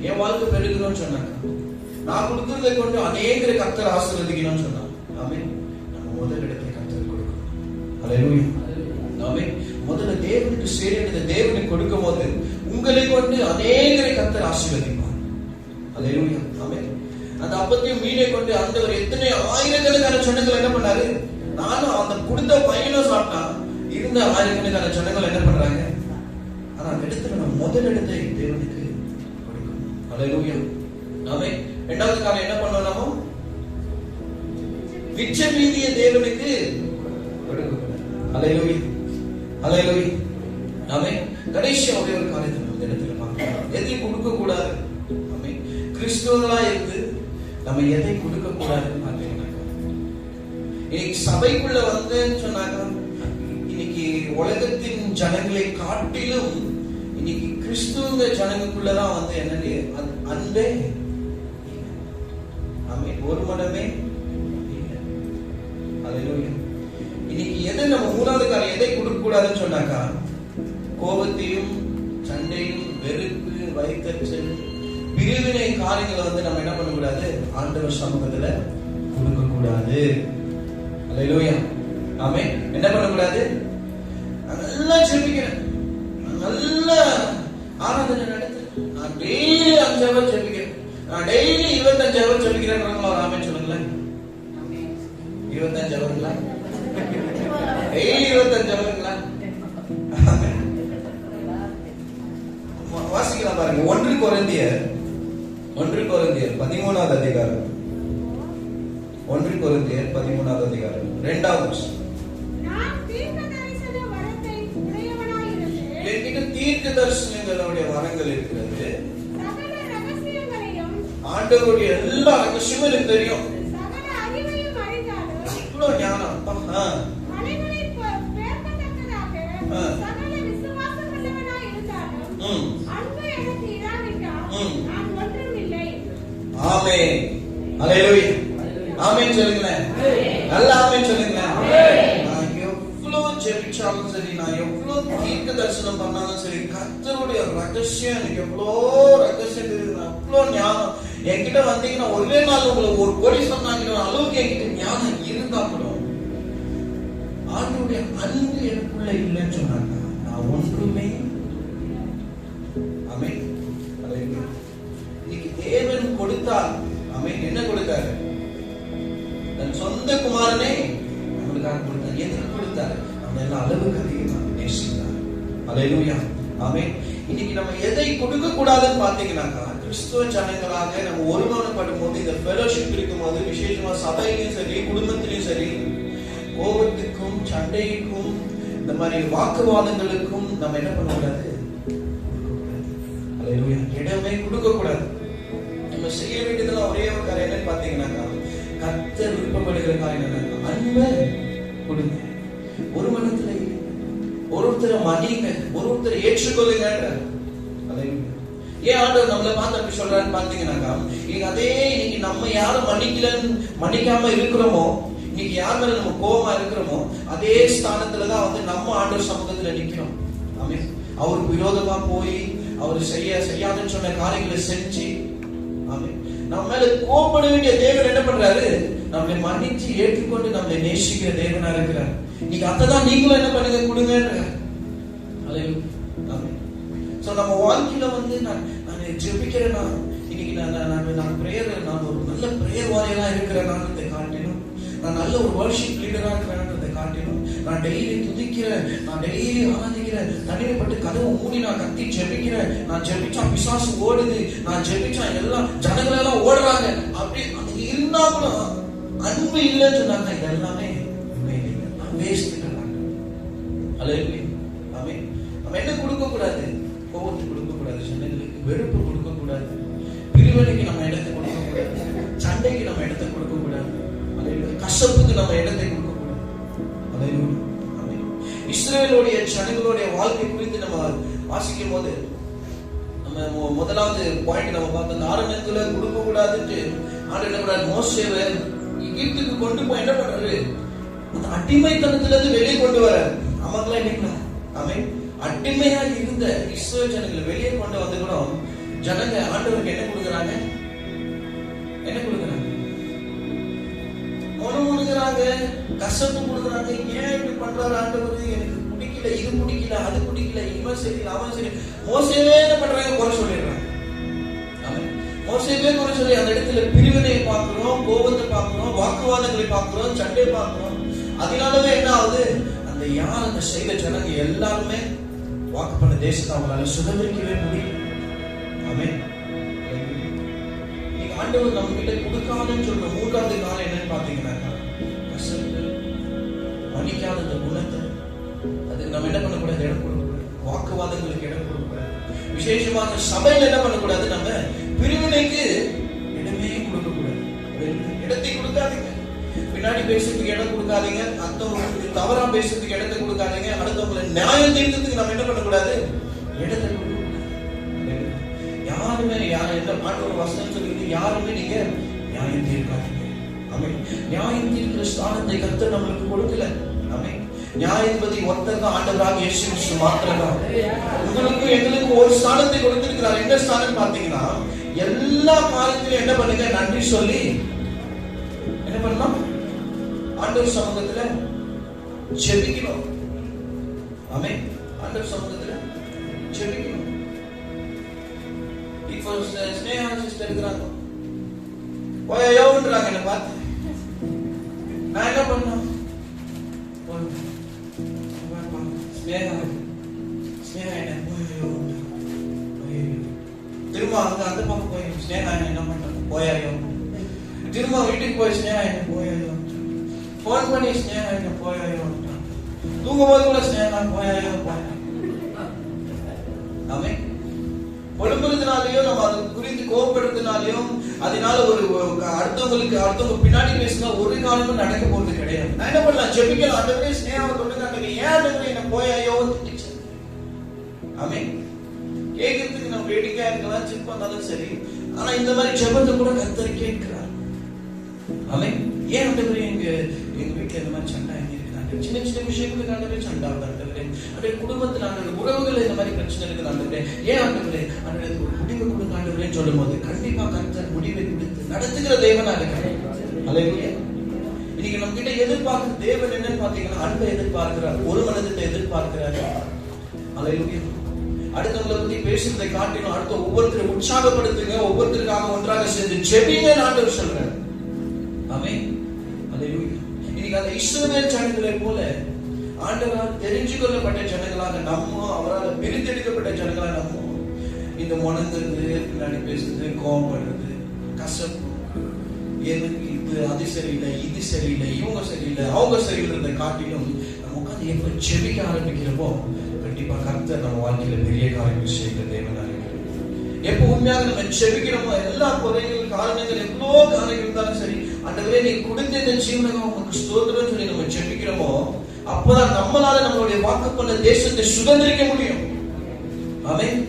என் வாழ்க்கை பெருகணும்னு சொன்னாங்க, நான் கொடுக்கறதை கொண்டு அநேகரை கர்த்தர் ஆசீர்வதிக்கணும்னு சொன்னாங்க. ஆமென். நம்ம முதல் இடத்தை கர்த்தர் கொடுக்கணும். அல்லேலூயா. ஆமென். முதல்ல தேவனுக்கு சேர தேவனுக்கு கொடுக்கும் போது உங்களை கொண்டு அநேகரை கர்த்தர் ஆசீர்வதிப்பார். அல்லேலூயா. ஆமென். அந்த அப்பத்தையும் மீனை கொண்டு ஆண்டவர் எத்தனை ஆயிரக்கணக்கான ஜனங்கள் என்ன பண்ணாரு, நானும் அந்த கொடுத்த பையனும் சாப்பிட்டான், இருந்த ஆயிரக்கணக்கான ஜனங்கள் என்ன பண்றாங்க, ஆனா அந்த இடத்துல நம்ம முதல் இடத்தை தேவனுக்கு கொடுக்கணும். அல்லேலூயா. ஆமென். இரண்டாவது காரியம் என்ன பண்ணணும், நாம மிச்ச மீதிய தேவனுக்கு கொடுக்கணும். அல்லேலூயா. அல்லேலூயா. ஆமென். கடைசியா ஒரே ஒரு காரியத்தை நம்ம இடத்துல பார்க்கலாம், எதை கொடுக்க கூடாது. ஆமென். கிறிஸ்துவங்களா இருந்து நம்ம எதை கொடுக்க கூடாது பார்த்தீங்கன்னா, இன்னைக்கு சபைக்குள்ள வந்து சொன்னாங்க, இன்னைக்கு உலகத்தின் ஜனங்களை காட்டிலும் இன்னைக்கு கிறிஸ்துவ ஜனங்களுக்குள்ளதான் வந்து என்னன்னு அன்பே, ஆமென், ஒரு மனமே இல்லை. அல்லேலூயா. இன்னைக்கு எதை நம்ம மூணாவது காரியம் எதை கொடுக்க கூடாதுன்னு சொன்னாக்கா, கோபத்தையும் சண்டையும் வெறுப்பு வைத்தறிச்சல் பிரிவினை காரியங்களை வந்து நம்ம என்ன பண்ணக்கூடாது, ஆண்டவர் சமூகத்துல கொடுக்க கூடாது. அல்லேலூயா. ஆமென். என்ன பண்ணக்கூடாது, நல்லா ஜெபிக்கிறேன், நல்ல ஆராதனை நடத்துறேன், நான் டெய்லி 5 hours ஜெபிக்கிறேன், நான் டெய்லி 25 hours ஜெபிக்கிறேன். ஆமென் சொல்லுங்களேன். 25 hours டெய்லி 25 hours. வாசிக்கலாம் பாருங்க, 1 கொரிந்தியர் 13வது அதிகாரம், 1 கொரிந்தியர் 13வது அதிகாரம் 2வது வசனம். நான் தீர்க்க தரிசன வரத்தை உடையவனாய் இருக்கிறேன், என்கிட்ட தீர்க்க தரிசனங்களுடைய வரங்கள் இருக்கிறது, சகல ரகசியங்களையும் ஆண்டவருடைய எல்லா ரகசியமும் எனக்கு தெரியும், சகல அறிவையும் அறிந்தாலும் இவ்வளவு ஞானம், மலைகளை பெயர்க்கத்தக்கதாக சகல விசுவாசம் உள்ளவனாய் இருந்தாலும் அன்பு எனக்கு இராவிட்டால் நான் ஒன்றும் இல்லை. ஆமென். அல்லேலூயா. ஆமென் சொல்லுங்களேன். நல்ல ஆமென் சொல்லுங்களேன். நான் எவ்வளவு ஜெபிச்சாலும் சரி, நான் எவ்வளவு தீர்க்க தரிசனம் பண்ணாலும் சரி, கர்த்தருடைய ரகசியம் எனக்கு எவ்வளோ ரகசியம் இருக்குது, அவ்வளோ ஞானம் என்கிட்ட வந்தீங்கன்னா ஒரே நாள் உங்களுக்கு 1 கோடி சொன்னாங்க அளவுக்கு என்கிட்ட ஞானம் இருந்தா கூட ஆண்டவருடைய அன்பு எனக்குள்ள இல்லைன்னு சொன்னாங்க, நான் ஒன்றுமே. ஆமென். அல்லேலூயா. ஆமென். இன்னைக்கு நம்ம எதை கொடுக்க கூடாதுன்னு பாத்தீங்கன்னாக்கா, கிறிஸ்துவ ஜனங்களாக நம்ம ஒருமனப்படும் போது, இந்த ஃபெலோஷிப் இருக்கும் போது, விசேஷமா சபையிலும் சரி குடும்பத்திலும் சரி, கோபத்துக்கும் சண்டைக்கும் இந்த மாதிரி வாக்குவாதங்களுக்கும் நம்ம என்ன பண்ணக்கூடாது, அல்லேலூயா, இடமே கொடுக்க கூடாது. நம்ம செய்ய வேண்டியதுல ஒரே ஒரு காரியம் என்னன்னு பாத்தீங்கன்னாக்கா, கர்த்தர் விருப்பப்படுகிற காரியம் என்னன்னா, அன்பை கொடுங்க. ஒரு மனத்துல ஒருத்தரை மதிங்க, ஒருத்தரை ஏற்றுக்கொள்ளுங்க. ஏன் ஆண்டவர் நம்மளை பார்த்து அப்படி சொல்றான்னு பாத்தீங்கன்னாக்கா, இன்னைக்கு நம்ம யாரும் மன்னிக்காம இருக்கிறோமோ, இன்னைக்கு யார் மேல நம்ம கோபமா இருக்கிறோமோ, அதே ஸ்தானத்துலதான் வந்து நம்ம ஆண்டவர் சமூகத்துல நிக்கிறோம். ஆமென். அவருக்கு விரோதமா போய் அவர் செய்யாதுன்னு சொன்ன காரியங்களை செஞ்சு, ஆமென், நம்ம மேல கோபப்பட வேண்டிய தேவன் என்ன பண்றாரு, நம்மளை மன்னிச்சு ஏற்றுக்கொண்டு நம்மளை நேசிக்கிற தேவனா இருக்கிறார். இன்னைக்கு அதான் நீங்களும் என்ன பண்ணுங்க, கொடுங்க. சோ நம்ம வாழ்க்கையில வந்து நான் ஜெபிக்கிறேன்னா, இன்னைக்கு நான் பிரேயர், நான் ஒரு நல்ல பிரேயர் வாரியரா இருக்கிறேனான்றதை காட்டிலும், நான் நல்ல ஒரு வர்ஷிப் லீடரா இருக்கிறேன்றதை காட்டிலும், நான் டெய்லி துதிக்கிறேன், நான் டெய்லி ஆராதிக்கிறேன், தனிமைப்பட்டு கதவு மூடி நான் கத்தி ஜெபிக்கிறேன், நான் ஜெபிச்சா பிசாசு ஓடுது, நான் ஜெபிச்சா எல்லாம் ஜனங்கள் எல்லாம் ஓடுறாங்க, அப்படி அது இருந்தா கூட அன்பு இல்லைன்னு சொன்னாங்க, இது எல்லாமே வேஸ்ட். நம்ம என்ன கொடுக்க கூடாது, கோபத்துக்கு கொடுக்க கூடாது, சண்டைகளுக்கு வெறுப்பு கொடுக்க கூடாது, பிரிவினைக்கு நம்ம இடத்தை கொடுக்க கூடாது, சண்டைக்கு நம்ம இடத்தை கொடுக்க கூடாது, கசப்புக்கு நம்ம இடத்தை கொடுக்க கூடாது. இஸ்ரவேலுடைய ஜனங்களுடைய வாழ்க்கை குறித்து நம்ம வாசிக்கும் போது, நம்ம முதலாவது பாயிண்ட் நம்ம பார்த்தோம், ஆரம்பத்துல கொடுக்க கூடாதுன்னு ஆண்டு என்ன பண்றாரு, மோசேவை எகிப்துக்கு கொண்டு போய் என்ன பண்றாரு, அந்த அடிமைத்தனத்துல இருந்து வெளியே கொண்டு வர. அவங்களா இல்லைங்களா, ஆமென், அடிமையா இருந்த இஸ்ரவேல் ஜனங்களை வெளியே கொண்டு வந்து கூட ஜனங்க ஆண்டவருக்கு என்ன கொடுக்குறாங்க, என்ன கொடுக்குறாங்க, முணுமுணுகிறாங்க, கசப்பு கொடுக்குறாங்க. ஏன் இப்படி பண்றாரு ஆண்டவர், எனக்கு பிடிக்கல, இது பிடிக்கல, அது பிடிக்கல, இவன் சரி அவன் சரி. மோசேவே என்ன பண்றாங்க, குறை சொல்லிடுறாங்க. மோசேவே குறை சொல்லி அந்த இடத்துல பிரிவினை பார்க்கிறோம், கோபத்தை பார்க்கிறோம், வாக்குவாதங்களை பார்க்கிறோம், சண்டை பார்க்கிறோம். அதனாலவே என்ன ஆகுது, அந்த யார் அந்த செய்த ஜனங்க எல்லாருமே வாக்கு பண்ண தேசத்தை அவங்களால சுதந்திரிக்கவே முடியும். ஆமென். நீங்க ஆண்டவர் நம்ம கிட்ட கொடுக்காதுன்னு சொல்ற மூன்றாவது காலம் என்னன்னு பாத்தீங்கன்னா, கசப்பு, மன்னிக்காத அந்த குணத்தை, அதுக்கு நம்ம என்ன பண்ணக்கூடாது, இடம் கொடுக்கக்கூடாது, வாக்குவாதங்களுக்கு இடம் கொடுக்கக்கூடாது. விசேஷமாக சபையில என்ன பண்ணக்கூடாது, நம்ம பிரிவினைக்கு இடமே கொடுக்கக்கூடாது. இடத்தை கொடுக்காதீங்க, பின்னாடி பேசுறதுக்கு இடம் கொடுக்காதீங்க, அடுத்தவங்களுக்கு தவறா பேசுறதுக்கு இடத்தை கொடுக்காதீங்க, அடுத்தவங்களை நியாயம் தீர்க்கிறதுக்கு நம்ம என்ன பண்ணக்கூடாது, இடத்தை கொடுக்கக்கூடாது. யாருமே என்ன பாட்டு ஒரு வசனம் சொல்லிட்டு, யாருமே நீங்க நியாயம் தீர்க்காதீங்க. ஆமென். நியாயம் தீர்க்கிற ஸ்தானத்தை கர்த்தர் நம்மளுக்கு கொடுக்கல. ஆமென். நியாயாதிபதி ஒருத்தர் தான், ஆண்டவராக இயேசு கிறிஸ்து மாத்திரம்தான். உங்களுக்கு எங்களுக்கு ஒரு ஸ்தானத்தை கொடுத்திருக்கிறார். என்ன ஸ்தானம் பாத்தீங்கன்னா, எல்லா காலத்திலும் என்ன பண்ணுங்க, நன்றி சொல்லி என்ன பண்ணலாம், ஆண்டவர் சமூகத்துல ஜெபிக்கணும். ஆமென். ஆண்டவர் சமூகத்துல ஜெபிக்கணும். இப்போ ஸ்னேகா சிஸ்டர் இருக்கிறாங்க, போயோன்றாங்க, என்ன பார்த்து நான் என்ன பண்ணேன், ஸ்னேகா என்ன போயோ, திரும்ப அந்த பக்கம் போய் ஸ்னேகா என்ன பண்றாங்க, போயாயோ, திரும்ப வீட்டுக்கு போய் ஸ்னேகா என்ன போயாயோ, போன் பண்ணி ஸ்னேகா என்ன போயாயோ, தூங்கும் போது கூட ஸ்னேகா போயாயோ. ஆமென். பொழும்புறதுனாலையும் நம்ம அதை குறித்து கோபப்படுறதுனாலையும் அதனால அடுத்தவங்க பின்னாடி பேசினா ஒரு காலமும் நடக்க போறது கிடையாது. நான் என்ன பண்ணலாம், ஜெபிக்கலாம், ஆண்டவரே ஸ்னேகாவை தொட்டுக்காங்க, ஏன் ஆண்டவரே என்ன போயாயோ. ஆமென். கேட்கறதுக்கு நம்ம வேடிக்கையா இருக்கலாம், சிப் பண்ணாலும் சரி, ஆனா இந்த மாதிரி ஜெபத்தை கூட கர்த்தர் கேட்கிறார். ஆமென். ஏன் ஆண்டவரே எங்க வீட்டுல இந்த மாதிரி சண்டை இருக்கு, சின்ன சின்ன விஷயங்களுக்கு ஆண்டவரே சண்டை ஆண்டவரே, அப்படியே குடும்பத்துல ஆண்டவரே, உறவுகள் இந்த மாதிரி பிரச்சனை இருக்குது ஆண்டவரே, ஏன் ஆண்டவரே ஆண்டவரே ஒரு முடிவை கொடுங்க ஆண்டவரேன்னு சொல்லும் போது கண்டிப்பா கர்த்தர் முடிவை கொடுத்து நடத்துகிற தேவனா இருக்கிறார். அல்லேலூயா. இன்னைக்கு நம்ம கிட்ட எதிர்பார்க்கிற தேவன் என்னன்னு பாத்தீங்கன்னா, அன்பை எதிர்பார்க்கிறார், ஒரு மனதை எதிர்பார்க்கிறார். அல்லேலூயா. அடுத்தவங்களை பத்தி பேசுறதை காட்டிலும் அடுத்த ஒவ்வொருத்தரை உற்சாகப்படுத்துங்க, ஒவ்வொருத்தருக்காக ஒன்றாக சேர்ந்து ஜெபிங்க ஆண்டவர் சொல்றார். ஆமென். அல்லேலூயா. இன்னைக்கு அந்த இஸ்ரவேல் ஜனங்களை போல ஆண்டவரால் தெரிஞ்சு கொள்ளப்பட்ட ஜனங்களாக நம்ம, அவரால் பிரித்தெடுக்கப்பட்ட ஜனங்களாக நம்ம இந்த முணங்குறது, பின்னாடி பேசுறது, கோபப்படுறது, கசப்பு, எனக்கு இது அது சரியில்லை, இது சரியில்லை, இவங்க சரியில்லை, அவங்க சரியில்லை காட்டிலும் நம்ம உட்காந்து எப்ப செபிக்க ஆரம்பிக்கிறப்போ கண்டிப்பா கர்த்தர் நம்ம வாழ்க்கையில பெரிய காரியங்கள் செய்கிற தேவனாக இருக்கிறார். எப்போ உண்மையாக நம்ம செபிக்கிறோமோ எல்லா குறைகள், காரணங்கள், எவ்வளோ காரணங்கள் இருந்தாலும் சரி, ஆண்டவரே நீ கொடுத்த இந்த ஜீவனம் உங்களுக்கு ஸ்தோத்திரம் சொல்லி நம்ம செபிக்கிறோமோ அப்பதான் நம்மளால நம்மளுடைய வாக்கு பண்ண தேசத்தை சுதந்திரிக்க முடியும். ஆமென்.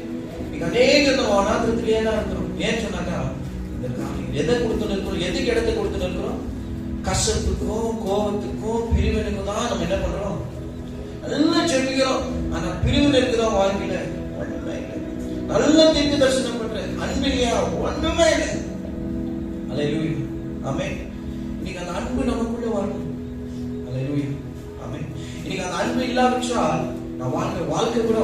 அநேக நம்ம அநாதத்திலேயே தான் இருக்கிறோம். ஏன் சொன்னாக்கா இந்த காரியம் எதை கொடுத்து நிற்கிறோம், எதுக்கு இடத்தை கொடுத்து நிற்கிறோம்? கசப்புக்கும், கோபத்துக்கும், பிரிவினுக்கும் தான் நம்ம என்ன பண்றோம்? நல்லா ஜெபிக்கிறோம். ஆனா பிரிவினருக்கு தான் வாழ்க்கையில ஒண்ணுமே இல்லை. நல்லா தீர்க்க தரிசனம் பண்றேன், அன்பில்லையா? ஒண்ணுமே இல்லை. அல்லேலூயா. ஆமென். இன்னைக்கு அந்த அன்பு நமக்குள்ள வரணும். அல்லேலூயா. ஆமென். இன்னைக்கு அந்த அன்பு இல்லாவிட்டால் நான் வாழ்க்கை கூட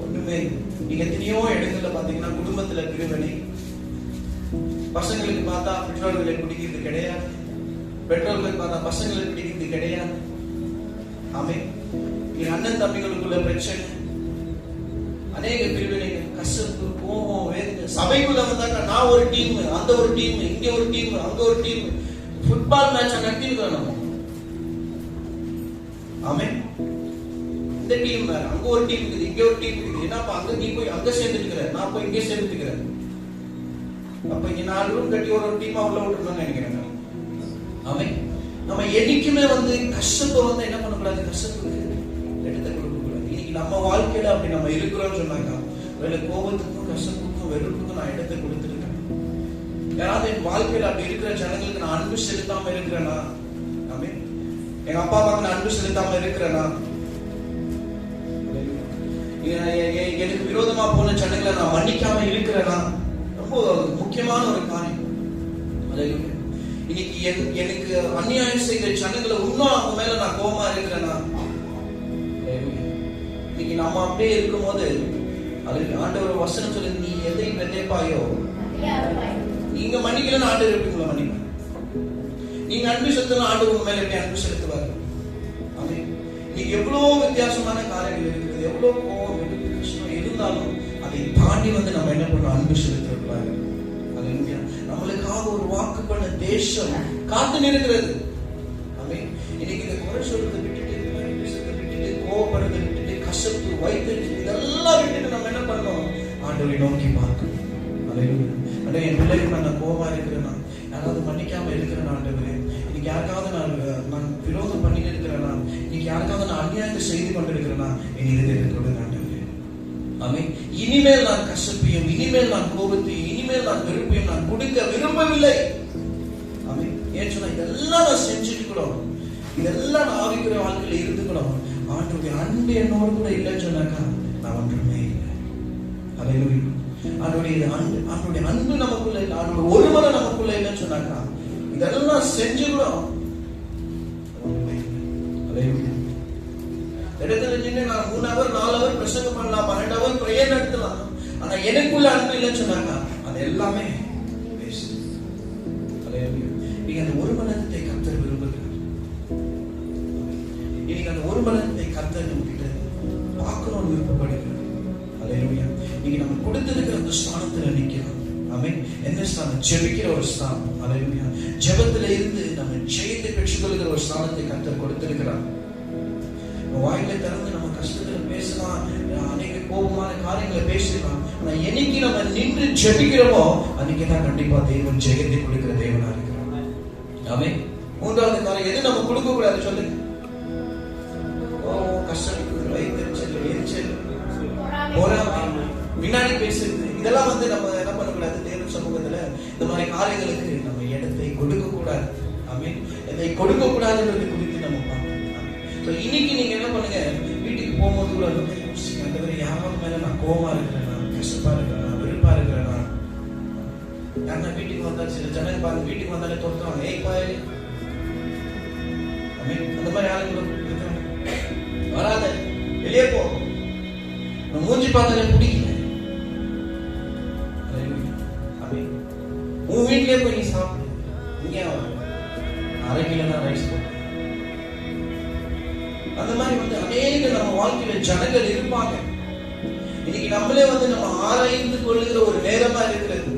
ஒண்ணுமே. நீங்க எத்தனையோ இடங்கள்ல பாத்தீங்கன்னா குடும்பத்துல பிரிவினை, பசங்களுக்கு பார்த்தா பெற்றோர்களை பிடிக்கிறது கிடையாது, பெற்றோர்களுக்கு பார்த்தா பசங்களை பிடிக்கிறது கிடையாது. ஆமென். அண்ணன் தம்பிகளுக்குள்ள பிரச்சனை, அநேக பிரிவினைகள், கசப்பு, கோபம், வேதனை. சபைக்குள்ள வந்தாக்கா நான் ஒரு டீம், அந்த ஒரு டீம், இங்க ஒரு டீம், அங்க ஒரு டீம். ஃபுட்பால் மேட்ச் நடத்திருக்கிறோம் நம்ம. ஆமென். இந்த டீம் வேற, அங்க ஒரு டீம் இருக்குது, இங்க ஒரு டீம் இருக்குது. என்னப்பா அங்க நீ போய் அங்க சேர்ந்துட்டுக்கிற, நான் போய் இங்கே சேர்ந்துட்டுக்கிறேன். அப்ப இங்க 4 ரூம் கட்டி ஒரு டீமா உள்ள விட்டுருந்தோம்னு நினைக்கிறேன். ஆமென். நம்ம என்னைக்குமே கஷ்டத்தை என்ன பண்ணக்கூடாது, கஷ்டத்துக்கு இடத்தை கொடுக்கக்கூடாது. இன்னைக்கு நம்ம வாழ்க்கையில அப்படி நம்ம இருக்கிறோம்னு சொன்னாக்கா வேலை கோபத்துக்கும், கஷ்டத்துக்கும், வெறுப்புக்கும் நான் இடத்தை கொடுத்துருக்கேன். யாராவது என் வாழ்க்கையில அப்படி இருக்கிற ஜனங்களுக்கு நான் அன்பு செலுத்தாம இருக்கிறேனா? ஆமென். எங்க அப்பா அம்மாவுக்கு நான் அன்பு செலுத்தாம இருக்கிறேனா? எனக்கு விரோதமா போன ஜனங்களை நான் மன்னிக்காம இருக்கிறேனா? ரொம்ப முக்கியமான ஒரு காரியம். இன்னைக்கு எனக்கு அநியாயம் செய்த ஜனங்களை இன்னும் அவங்க மேல நான் கோபமா இருக்கிறேனா? இன்னைக்கு நம்ம அப்படியே இருக்கும் போது ஆண்டவர் வசனம் சொல்லி, நீ எதை விதைப்பாயோ நீங்க மன்னிக்கலன்னு ஆண்டவர் எப்படி உங்களை மன்னிப்பார்? நீங்க அன்பு செலுத்தலாம், ஆண்டவர் உங்க மேல எப்படி அன்பு செலுத்துவார்? நீங்க எவ்வளவு வித்தியாசமான காரியங்கள் இருக்குது, எவ்வளவு கோபம், கஷ்டம் இருந்தாலும் அதை தாண்டி நம்ம என்ன பண்றோம்? அன்பு செலுத்துவாங்க. நம்மளுக்காக ஒரு வாக்கு பண்ண தேசம் காத்து நிற்கிறது. இன்னைக்கு இந்த குறை சொல்றதை விட்டுட்டு, கோபப்படுறதை விட்டுட்டு, கசப்பு, வயிற்று இதெல்லாம் விட்டுட்டு நம்ம என்ன பண்ணணும்? ஆண்டவரை நோக்கி பார்க்கணும். அட என் பிள்ளைக்கு நான் கோபமா இருக்கிறேன்னா, யாராவது மன்னிக்காம இருக்கிறேன் ஆண்டவரே, இன்னைக்கு யாருக்காவது நான் விரோதம் பண்ணிட்டு இருக்கிறேன்னா, இன்னைக்கு யாருக்காவது நான் அநியாயத்தை செய்து கொண்டிருக்கிறேன்னா என் இதயத்தை கொடுங்க ஆண்டவரே. ஆமென். இனிமேல் நான் கசப்பையும், இனிமேல் நான் கோபத்தையும், இனிமேல் நான் வெறுப்பையும் நான் கொடுக்க விரும்பவில்லை. ஆமென். ஏன் சொன்னா இதெல்லாம் நான் செஞ்சுட்டுக்கிறோம், இதெல்லாம் நான் ஆவிக்கிற வாழ்க்கையில இருந்துக்கிறோம். ஆண்டவருடைய அன்பு என்னோடு கூட இல்லைன்னு சொன்னாக்கா நான் ஒன்றுமே இல்லை. அல்லேலூயா. ஆண்டவருடைய அன்பு நமக்குள்ள இல்லை, ஆண்டவருடைய ஒருவரை நமக்குள்ள இல்லைன்னு சொன்னாக்கா இதெல்லாம் செஞ்சுக்கிறோம். அல்லேலூயா. இடத்துல நின்று நான் 3 hour 4 hour பிரசங்கம் பண்ணலாம், 12 hour பிரேயர் நடத்தலாம். ஆனா எனக்குள்ள அன்பு இல்லைன்னு சொன்னாக்கா அது எல்லாமே வேஸ்ட். அல்லேலூயா. நீங்க அந்த ஒரு மனத்தை கர்த்தர் விரும்புகிறார். நீங்க அந்த ஒரு மனத்தை கர்த்தர் நம்மகிட்ட பார்க்கணும்னு விருப்பப்படுகிறார். அல்லேலூயா. நீங்க நம்ம கொடுத்திருக்கிற அந்த ஸ்தானத்துல நிக்கலாம். ஆமென். என்ன ஸ்தானம்? ஜெபிக்கிற ஒரு ஸ்தானம். அல்லேலூயா. ஜெபத்துல இருந்து நம்ம ஜெயத்தை பெற்றுக்கொள்கிற ஒரு ஸ்தானத்தை கர்த்தர் கொடுத்திருக்கிறார். வாயில திறந்து நம்ம கஷ்டத்துல பேசலாம், அநேக கோபமான காரியங்களை பேசலாம். ஆனா என்னைக்கு நம்ம நின்று ஜெபிக்கிறோமோ அன்னைக்குதான் கண்டிப்பா தேவன் ஜெயத்தை கொடுக்கிற தேவனா இருக்கிறார். ஆமென். 3வது காரியம் எது நம்ம கொடுக்க கூடாது சொல்லுங்க? கஷ்டம், எரிச்சல், பொறாமை, பின்னாடி பேசுறது, இதெல்லாம் நம்ம என்ன பண்ணக்கூடாது? தேவன் சமூகத்துல இந்த மாதிரி காரியங்களுக்கு நம்ம இடத்தை கொடுக்க கூடாது. ஆமென். இதை கொடுக்க கூடாதுன்றது குறித்து நம்ம பார்க்கணும். இன்னைக்கு நீங்க என்ன பண்ணுங்க? வீட்டுக்கு போகும்போது கூட யோசிங்க, யாராவது மேல நான் கோபமா இருக்கிறேன்னா, கஷ்டப்பா இருக்கிறேன்னா, வெறுப்பா இருக்கிறேன்னா. யாருன்னா வீட்டுக்கு வந்தா சில ஜனங்க பாருங்க, வீட்டுக்கு வந்தாலே தோற்றாங்க, ஏய் பாய், அந்த மாதிரி ஆளுங்க இருக்காங்க. வராத, வெளியே போ, மூஞ்சி பார்த்தாலே பிடிக்கல. உன் வீட்லயே போய் நீ சாப்பிடு, இங்கே 1/2 கிலோ ரைஸ் போட்டு. அந்த மாதிரி அநேக நம்ம வாழ்க்கையில ஜனங்கள் இருப்பாங்க. இன்னைக்கு நம்மளே நம்ம ஆராய்ந்து கொள்ளுகிற ஒரு நேரமா இருக்கிறது.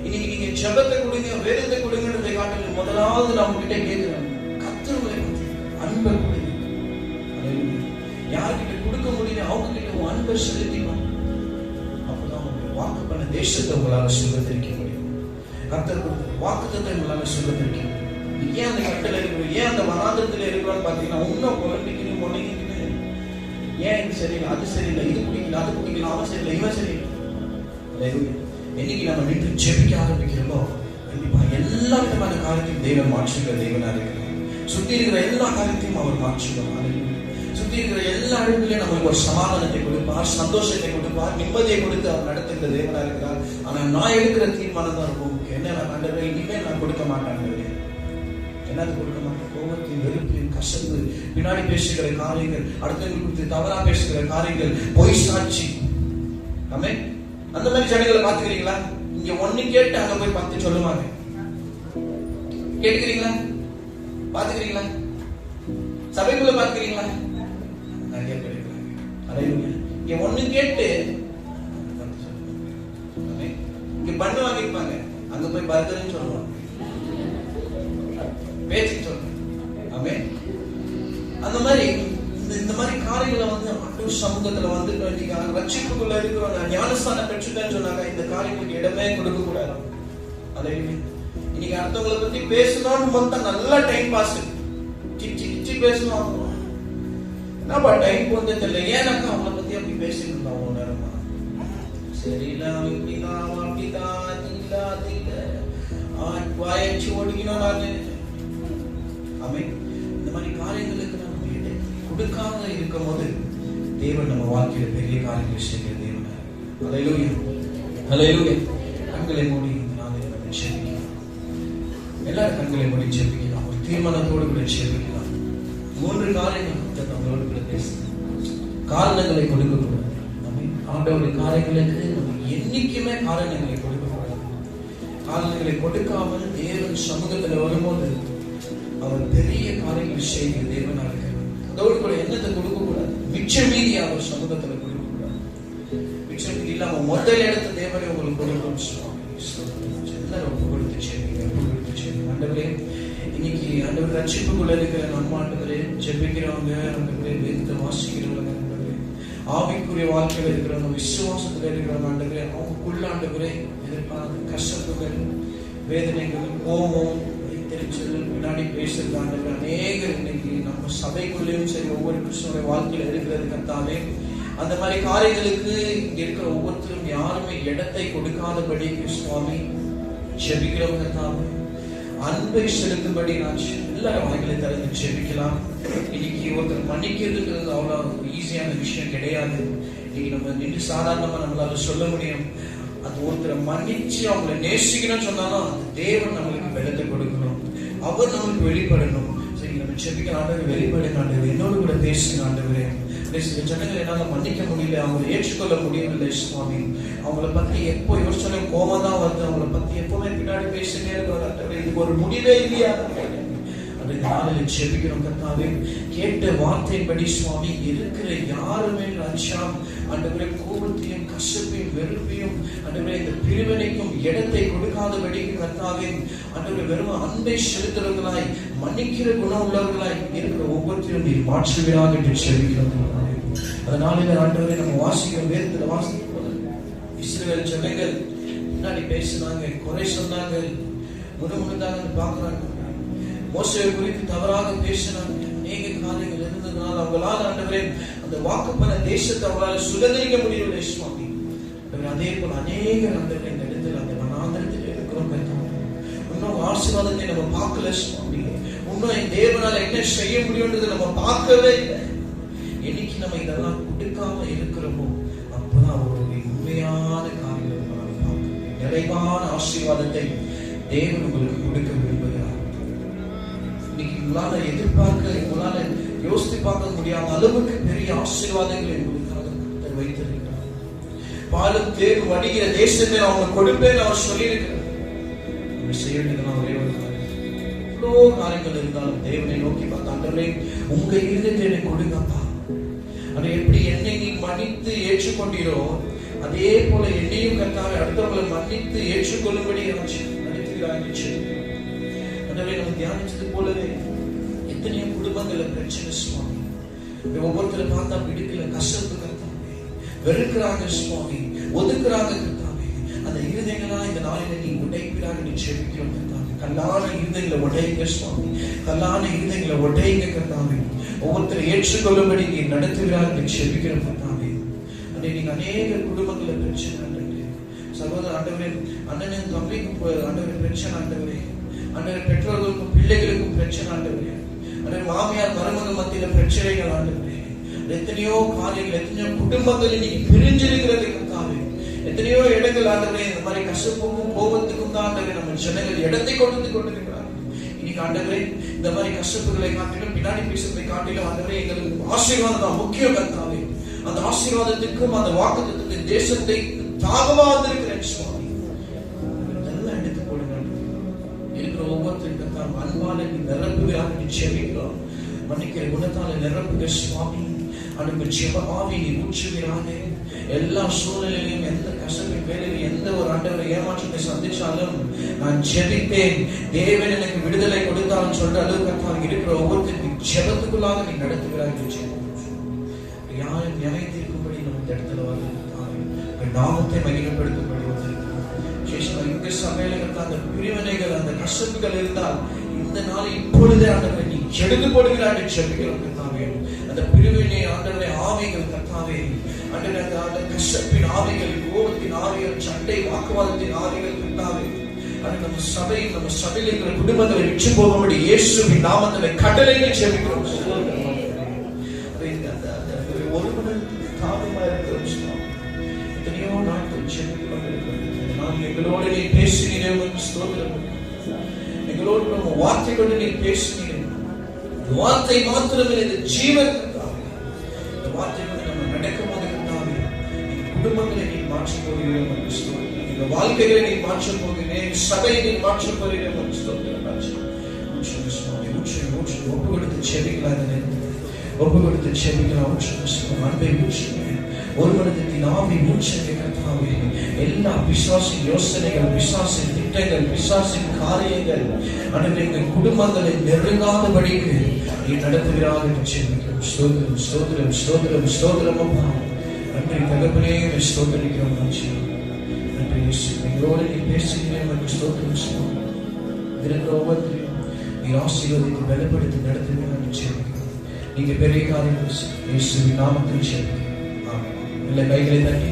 இன்னைக்கு நீங்க ஜெபத்தை கொடுங்க, வேதத்தை கொடுங்கன்றதை காட்டிலும் முதலாவது நம்ம கிட்ட கேட்கிறோம், கர்த்தருடைய அன்பை கொடுங்க. யார்கிட்ட கொடுக்க முடியல அவங்க கிட்ட அன்பை செலுத்திக்கணும். அப்பதான் வாக்கு பண்ண தேசத்தை உங்களால சுதந்திரிக்க முடியும். கர்த்தர் வாக்குத்தத்தை உங்களால சுதந்திரிக்க முடியும். ஏன் அந்த கட்டளை இருக்கிறோம், ஏன் அந்த வனாந்திரத்துல இருக்கிறோம்னு பாத்தீங்கன்னா, இன்னும் குழந்தைக்கணும் முனைக்கணும். ஏன் இது சரியில்லை, அது சரியில்லை, இது பிடிக்கல, அது பிடிக்கல, அவன் சரியில்லை, இவன் சரியில்லை. என்னைக்கு நம்ம நின்று ஜெபிக்க ஆரம்பிக்கிறோமோ கண்டிப்பா எல்லா விதமான காரியத்தையும் தேவன் மாற்றுகிற தேவனா இருக்கிறார். சுத்தி இருக்கிற எல்லா காரியத்தையும் அவர் மாற்றுவார். சுத்தி இருக்கிற எல்லா இடத்துலயும் நம்மளுக்கு ஒரு சமாதானத்தை கொடுப்பார், சந்தோஷத்தை கொடுப்பார், நிம்மதியை கொடுத்து அவர் நடத்துகிற தேவனா இருக்கிறார். ஆனா நான் எடுக்கிற தீர்மானம் தான் இருக்கும், என்ன நான் கண்டதை இனிமேல் நான் கொடுக்க மாட்டேன். என்னது கொடுக்க மாட்டேன்? கோபத்தையும் வெறுப்பையும் கசந்து பின்னாடி பேசுகிற காரியங்கள், அடுத்தவங்களுக்கு குறித்து தவறா பேசுகிற காரியங்கள், பொய் சாட்சி. ஆமே, அந்த மாதிரி ஜனங்களை பாத்துக்கிறீங்களா? இங்க ஒண்ணு கேட்டு அங்க போய் 10 சொல்லுவாங்க. கேட்டுக்கிறீங்களா? பாத்துக்கிறீங்களா? சபைக்குள்ள பாத்துக்கிறீங்களா? நிறைய பேர் இருக்காங்க. இங்க ஒண்ணு கேட்டு இங்க பண்ணு வாங்கிருப்பாங்க, அங்க போய் பர்கர்னு சொல்லுவாங்க, பேச்சுக்கு சொல்லுவாங்க. ஆமே, அந்த மாதிரி இந்த மாதிரி காரியங்களை ஆண்டவர் சமூகத்துல ரட்சிப்புக்குள்ள இருக்கிறவங்க ஞானஸ்தானம் பெற்றுட்டேன்னு சொன்னாங்க, இந்த காரியங்களுக்கு இடமே கொடுக்க கூடாது. அதே இன்னைக்கு அடுத்தவங்களை பத்தி பேசணும்னு மொத்தம் நல்லா டைம் பாஸ், கிச்சி கிச்சி பேசணும். என்னப்பா டைம் போனதே தெரியல, ஏன்னாக்கா அவங்கள பத்தி அப்படி பேசிட்டு இருந்தா அவ்வளவு நேரமா. சரியில்லை, அவன் இப்படிதான், அவன் அப்படிதான், அது இல்ல அது இல்ல, வாயச்சு ஓடிக்கணும் நானு. ஆமே, இந்த மாதிரி காரியங்களுக்கு நம்ம கொடுக்காம இருக்கும் போது தேவன் நம்ம வாழ்க்கையில பெரிய காரியங்களை செய்கிற தேவன். ஹல்லேலூயா, ஹல்லேலூயா. கண்களை மூடி நாளை நம்ம ஜெபிக்கலாம். எல்லாரும் கண்களை மூடி ஜெபிக்கலாம். ஒரு தீர்மானத்தோடு கூட ஜெபிக்கலாம். 3 காரியங்கள் நம்மளோடு கூட பேசணும். காரணங்களை கொடுக்க கூடாது. ஆண்டவருடைய காரியங்களுக்கு நம்ம என்னைக்குமே காரணங்களை கொடுக்க கூடாது. காரணங்களை கொடுக்காமல் தேவன் சமூகத்துல வரும்போது அவர் பெரிய காரியங்கள் செய்கிற தேவனா இருக்கிறார். அதோடு கூட என்னத்தை கொடுக்க கூடாது, மிச்ச மீதி அவர் சமூகத்துல கொடுக்க கூடாது. மிச்ச மீதி இல்லாம முதல் இடத்த தேவனை உங்களுக்கு கொடுக்கணும். எல்லாரும் ஒப்பு கொடுத்து செய்வீங்க, ஒப்பு கொடுத்து செய்வீங்க. ஆண்டவரே, இன்னைக்கு ஆண்டவர் ரட்சிப்புக்குள்ள இருக்கிற நம்ம ஆண்டவரே ஜெபிக்கிறவங்க, ஆண்டவரே வேதத்தை வாசிக்கிறவங்க, ஆண்டவரே ஆவிக்குரிய வாழ்க்கையில இருக்கிறவங்க, விசுவாசத்துல இருக்கிறவங்க, ஆண்டவரே அவங்களுக்குள்ள ஆண்டவரே எதிர்பார்த்த கஷ்டத்துகள், வேதனைகள், கோபம், பின்னாடி பேசுறது ஆண்டவரே அநேகர் இன்னைக்கு நம்ம சபைக்குள்ளேயும் சரி ஒவ்வொரு கிறிஸ்தவனுடைய வாழ்க்கையில இருக்கிறது கர்த்தாவே. அந்த மாதிரி காரியங்களுக்கு இங்க இருக்கிற ஒவ்வொருத்தரும் யாருமே இடத்தை கொடுக்காதபடி சுவாமி ஜெபிக்கிறோம் கர்த்தாவே. அன்பை செலுத்தும்படி நான் எல்லாரும் வாய்களை திறந்து ஜெபிக்கலாம். இன்னைக்கு ஒருத்தர் மன்னிக்கிறதுங்கிறது அவ்வளவு ஈஸியான விஷயம் கிடையாது. இன்னைக்கு நம்ம நின்று சாதாரணமா நம்மளால சொல்ல முடியும். அது ஒருத்தரை மன்னிச்சு அவங்களை நேசிக்கணும்னு சொன்னாலும் அது தேவன் நம்மளுக்கு வெள்ளத்தை கொடுக்கணும், அவர் நம்மளுக்கு வெளிப்படணும். சரி, நம்ம ஜெபிக்க ஆண்டவரே வெளிப்படுங்க, ஆண்டவரே என்னோடு கூட பேசுங்க ஆண்டவரே. சில ஜனங்கள் என்னால மன்னிக்க முடியல, அவங்களை ஏற்றுக்கொள்ள முடியவில்லை சுவாமி. அவங்கள பத்தி எப்போ யோசிச்சாலும் கோபம் தான் வருது, அவங்கள பத்தி எப்பவுமே பின்னாடி பேசிட்டே இருக்கிற இதுக்கு ஒரு முடிவே இல்லையா? அந்த நாளில் ஜெபிக்கிறோம் கர்த்தாவே. கேட்ட வார்த்தையின்படி சுவாமி இருக்கிற யாருமே லட்சம் ஆண்டவரே கோபத்தையும் கசப்பையும் வெறுப்பையும் ஆண்டவரே இந்த பிரிவினைக்கும் இடத்தை கொடுக்காதபடி கர்த்தாவே ஆண்டவரே வெறும் அன்பை செலுத்துறவர்களாய் மன்னிக்கிற குணம் உள்ளவர்களாய் இருக்கிற ஒவ்வொருத்தரும் நீர் மாற்றுவீராக என்று ஜெபிக்கிறோம். அதனால ஆண்டவரே நம்ம வாசிக்கிறோம், வேதத்துல வாசிக்கும் போது இஸ்ரவேல் ஜனங்கள் முன்னாடி பேசினாங்க, குறை சொன்னாங்க, முழுமுழுதாக பார்க்கிறாங்க. மோசேயை குறித்து தவறாக பேசினாங்க. அநேக காரியங்கள் இருந்ததுனால அவங்களால ஆண்டவரே அந்த வாக்குப்பன தேசத்தை அவங்களால சுதந்திரிக்க முடியவில்லை சுவாமி. அதே போல அநேக ஆண்டவரே இந்த இடத்துல அந்த வனாந்திரத்தில் இருக்கிறோம். இன்னும் ஆசீர்வாதத்தை நம்ம பார்க்கல சுவாமி. இன்னும் தேவனால என்ன செய்ய முடியும்ன்றதை நம்ம பார்க்கவே இல்லை. என்னைக்கு நம்ம இதெல்லாம் கொடுக்காம இருக்கிறோமோ அப்பதான் அவருடைய உண்மையான காரியங்களை நம்ம பார்க்க, நிறைவான ஆசீர்வாதத்தை தேவன் உங்களுக்கு கொடுக்க விரும்புகிறார். இன்னைக்கு உங்களால எதிர்பார்க்க, உங்களால யோசித்து பார்க்க முடியாத அளவுக்கு பெரிய ஆசீர்வாதங்களை உங்களுக்காக வைத்திருக்கிறார். பாலும் தேன் வடிகிற தேசத்தை அவங்க கொடுப்பேன்னு அவர் சொல்லியிருக்கிறார். நம்ம செய்ய வேண்டியதெல்லாம் ஒரே ஒரு காரியம். இவ்வளோ காரியங்கள் இருந்தாலும் தேவனை நோக்கி பார்த்து ஆண்டவரே உங்க இருதயத்தை எனக்கு கொடுங்கப்பா, அதை எப்படி என்னை நீ மன்னித்து ஏற்றுக்கொண்டீரோ அதே போல என்னையும் கர்த்தாவே அடுத்தவங்களை மன்னித்து ஏற்றுக்கொள்ளும்படி நடத்துகிறாய். அதனால நம்ம தியானிச்சது போலவே எத்தனையோ குடும்பங்கள பிரச்சனை சுவாமி, ஒவ்வொருத்தரை பார்த்தா பிடிக்கல, கஷ்டத்து கர்த்தாவே, வெறுக்கிறாங்க சுவாமி, ஒதுக்குறாங்க கர்த்தாவே. அந்த இருதயங்களா இந்த நாளில நீ உடைக்கிறாங்க, நீ செபிக்கிறோம் கர்த்தாவே. கல்லான இருதயங்களை உடைங்க சுவாமி, கல்லான இருதயங்களை உடைங்க கர்த்தாவே. ஒவ்வொருத்தரை ஏற்றுக்கொள்ளும்படி நீ நடத்துகிறார், நீ செபிக்கிறோம் கர்த்தாவே. நீங்க அநேக குடும்பங்கள பிரச்சனை ஆண்டவரே, சகோதர ஆண்டவரே, அண்ணனும் தம்பிக்கும் ஆண்டவரே பிரச்சனை ஆண்டவரே, அண்ணன் பெற்றோர்களுக்கும் பிள்ளைகளுக்கும் பிரச்சனை ஆண்டவரே, அண்ணன் மாமியார் மருமக மத்தியில பிரச்சனைகள் ஆண்டவரே. எத்தனையோ காரியங்கள், எத்தனையோ குடும்பங்கள் இன்னைக்கு பிரிஞ்சிருக்கிறது கர்த்தாவே. எத்தனையோ இடங்கள் ஆண்டவரே இந்த மாதிரி கஷ்டப்புக்கும் கோபத்துக்கும் தான் ஆண்டவரே நம்ம ஜனங்கள் இடத்தை கொண்டு கொண்டிருக்கிறார். இன்னைக்கு ஆண்டவரே இந்த மாதிரி கஷ்டப்புகளை காட்டிலும் பின்னாடி பேசுவதை காட்டிலும் ஆண்டவரே எங்களுக்கு ஆசீர்வாதம் தான் முக்கியம் கர்த்தாவே. அந்த ஆசீர்வாதத்துக்கும் அந்த வாக்குத்தத்தத்தின் தேசத்தை தாகமா வந்திருக்கிறேன் சுவாமி. நல்லா எடுத்து போடுங்க. இருக்கிற ஒவ்வொருத்தருக்கும் தான் அன்பால நீ நிரப்புகிறாக நீ செபிக்கிறோம். மன்னிக்கிற குணத்தால நிரப்புகிற சுவாமி. அனுப்பு ஜெப ஆவி நீ ஊற்றுகிறாக. எல்லா சூழ்நிலையிலும் எந்த கஷ்டத்தின் வேலையில் எந்த ஒரு ஆண்டவரை ஏமாற்றத்தை சந்திச்சாலும் நான் ஜெபித்தேன், தேவன் எனக்கு விடுதலை கொடுத்தாலும் சொல்ற அளவுக்கு இருக்கிற ஒவ்வொருத்தருக்கும் ஜெபத்துக்குள்ளாக நீ நடத்துகிறாய். யாரும் நினைத்திருக்கும்படி நம்ம இந்த இடத்துல வந்து நாமத்தை மகிமைப்படுத்தும்படி வந்திருக்கிறோம். இந்த சமையல அந்த பிரிவினைகள், அந்த கஷ்டங்கள் இருந்தால் இந்த நாள் இப்பொழுதே ஆண்டவரை நீ எடுத்து போடுகிறாய் செபிக்கிறோம் கர்த்தாவே. அந்த பிரிவினை ஆண்டவரை ஆவிகள் கர்த்தாவே, ஆண்டவரை அந்த கஷ்டத்தின் ஆவிகள், கோபத்தின் ஆவிகள், சண்டை வாக்குவாதத்தின் ஆவிகள் கர்த்தாவே, நம்ம சபையில் இருக்கிற குடும்பங்களை விற்று போகும்படி இயேசுவின் நாமத்திலே கட்டளைகளை செபிக்கிறோம். எத்தனையோ நாட்கள் எங்களோடு நீ பேசுகிறேன், எங்களோடு நம்ம வார்த்தை கொண்டு நீ பேசுகிறேன். வார்த்தை மாத்திரமே இது ஜீவன். இந்த வார்த்தை கொண்டு நம்ம நடக்கும் போது குடும்பங்களை நீ மாற்றப் போகிறேன், இந்த வாழ்க்கைகளை நீ மாற்றப் போகிறேன், சபையை நீ மாற்றப் போகிறேன். ஒப்பு கொடுத்து செபிக்கலாம், ஒப்பு கொடுத்து செபிக்கலாம். அன்பை ஊற்றுங்க, ஒருவனத்தின் ஆவி ஊற்றுங்க கர்த்தாவே. எல்லா பிசாசின் யோசனைகள், பிசாசின் திட்டங்கள், பிசாசின் காரியங்கள் எங்கள் குடும்பங்களை நெருங்காதபடிக்கு நீ நடத்துகிறாக செபிக்கிறோம். ஸ்தோத்திரம் ஸ்தோத்திரம் ஸ்தோத்திரம் ஸ்தோத்திரம் அப்பா. நன்றி தகப்பனே, ஸ்தோத்திரிக்கிறோம். நன்றி எங்களோடு நீ பேசுகிறேன், ஸ்தோத்திரம். இருக்கிற ஒவ்வொருத்தரையும் நீ ஆசீர்வதித்து பலப்படுத்தி நடத்துகிறேன் செபிக்கிறோம். நீங்க பெரிய காரியங்கள் இயேசுவின் நாமத்தில் செபிக்கிறோம். ஆமென். இல்லை கைகளை தட்டி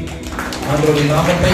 ஆண்டவருடைய நாமத்தை